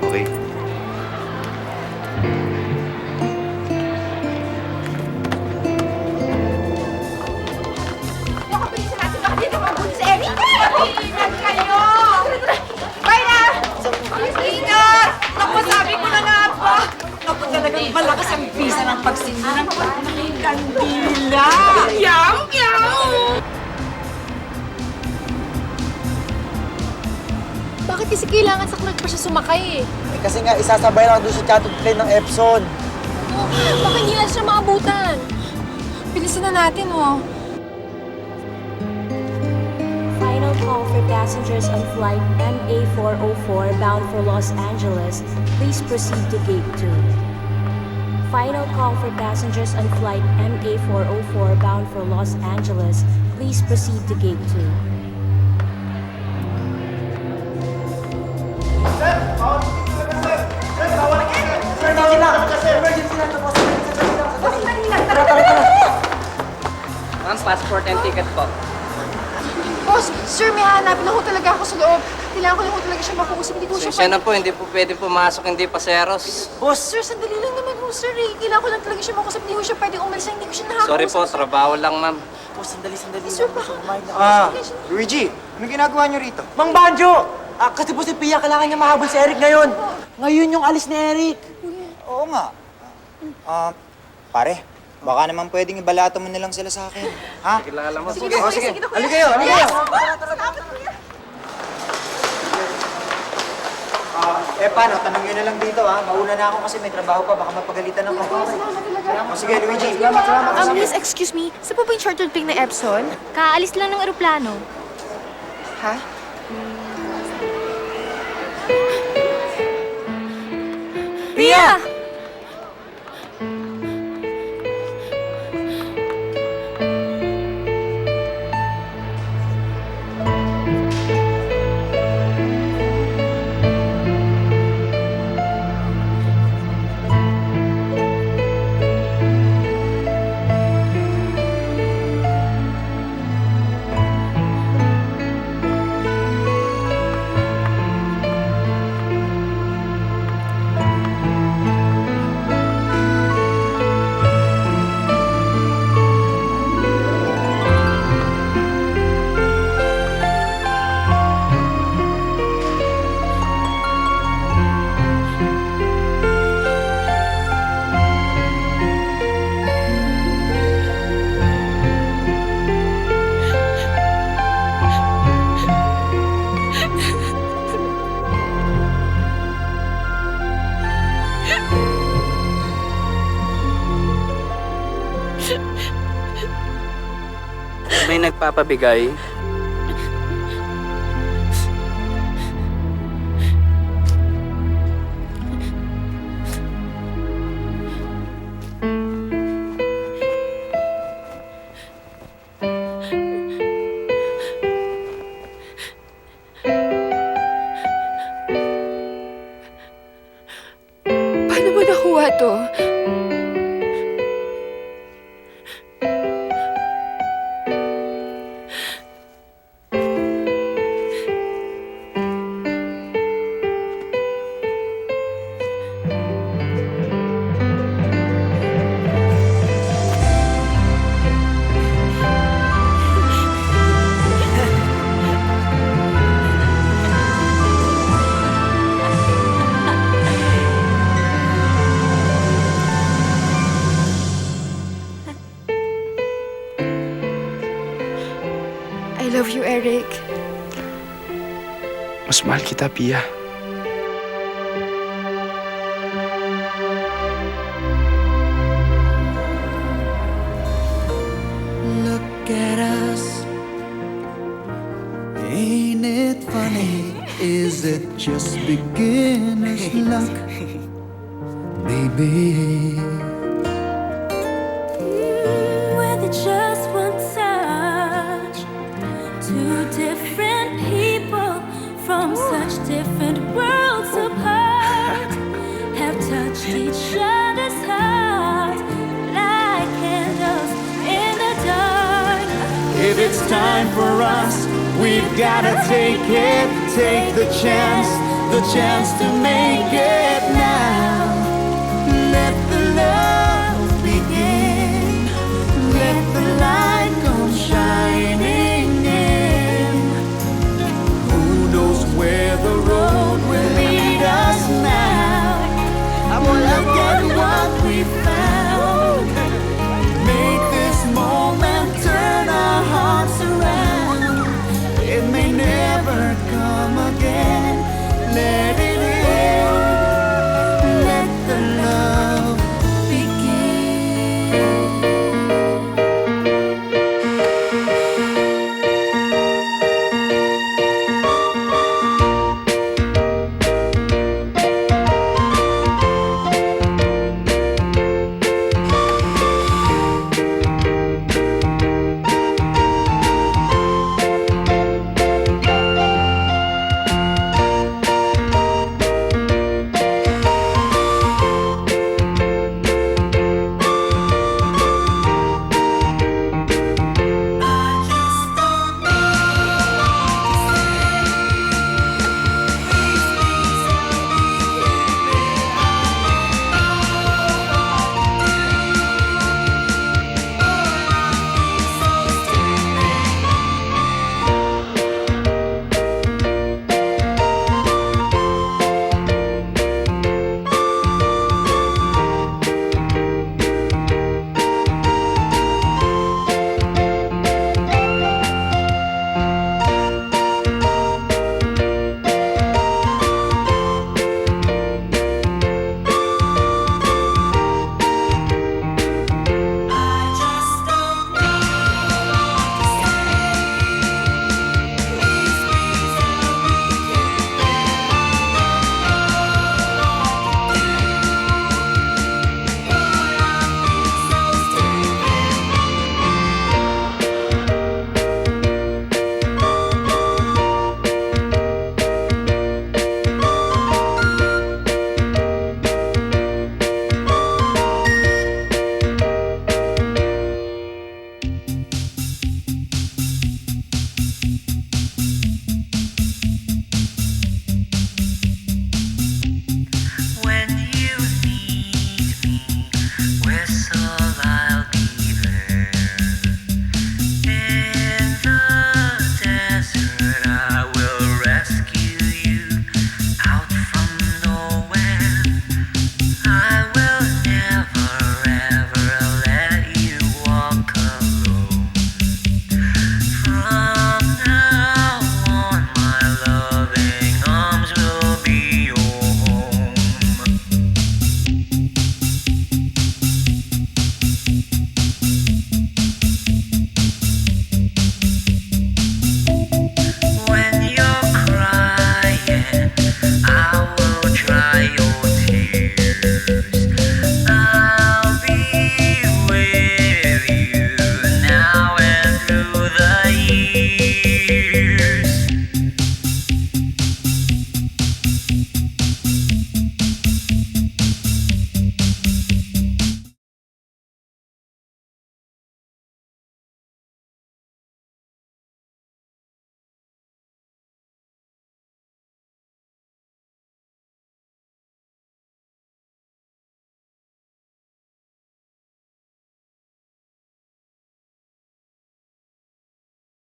Okay. Si Eric! Ingat kayo! Bye na! Ingat! Naku, sabi ko na nga ba? Naku, talagang malakas ang bisa ng pagsindi ng kandila. Yaw! Yaw! Bakit kasi kailangan saknag pa siya sumakay eh? Kasi nga, isasabay lang doon sa chatted plane ng Epson. Baka hindi na siya maabutan. Bilisan na natin, oh. Final call for passengers on flight MA404 bound for Los Angeles. Please proceed to gate 2. Final call for passengers on flight MA404 bound for Los Angeles. Please proceed to gate 2. Ma'am, passport and ticket po. Boss, sir, may hanapin ako talaga ako sa loob. Kailangan ko lang ko talaga siya makausap. Hindi ko siya Siya na po, hindi po pwede pumasok, hindi paseros. Boss! Sir, sandali lang naman ho, sir eh. Kailangan ko lang talaga siya makausap. Hindi ko siya pwedeng umalis. Hindi ko siya nakakausap. Sorry po, trabaho lang, ma'am. Boss, sandali. Sir, baka... Luigi, ano ginagawa niyo rito? Mang Banjo! Kasi po si Pia, kailangan niya mahabol si Eric ngayon. Ngayon yung alis ni Eric. Oo nga. Pare, baka naman pwedeng ibalato mo na lang sila sa akin. Ha? Kilala mo. Sige, sige. Ali kayo. Paano? Tanong nyo na lang dito, ha? Mauna na ako kasi may trabaho pa. Baka mapagalitan ako. Sige, Luigi. Salamat. Miss, excuse me. Saan po ba yung chartered plane na Epson? Kaalis lang ng eroplano. Ha? Pia! May nagpapabigay. Paano mo nakuha to? love you, Eric. Mas mahal kita, Pia. Look at us. Ain't it funny? Is it just beginner's luck? Baby. With just one touch, two different people from such different worlds apart have touched each other's heart like candles in the dark. If it's time for us, we've gotta take it, take the chance to make it now.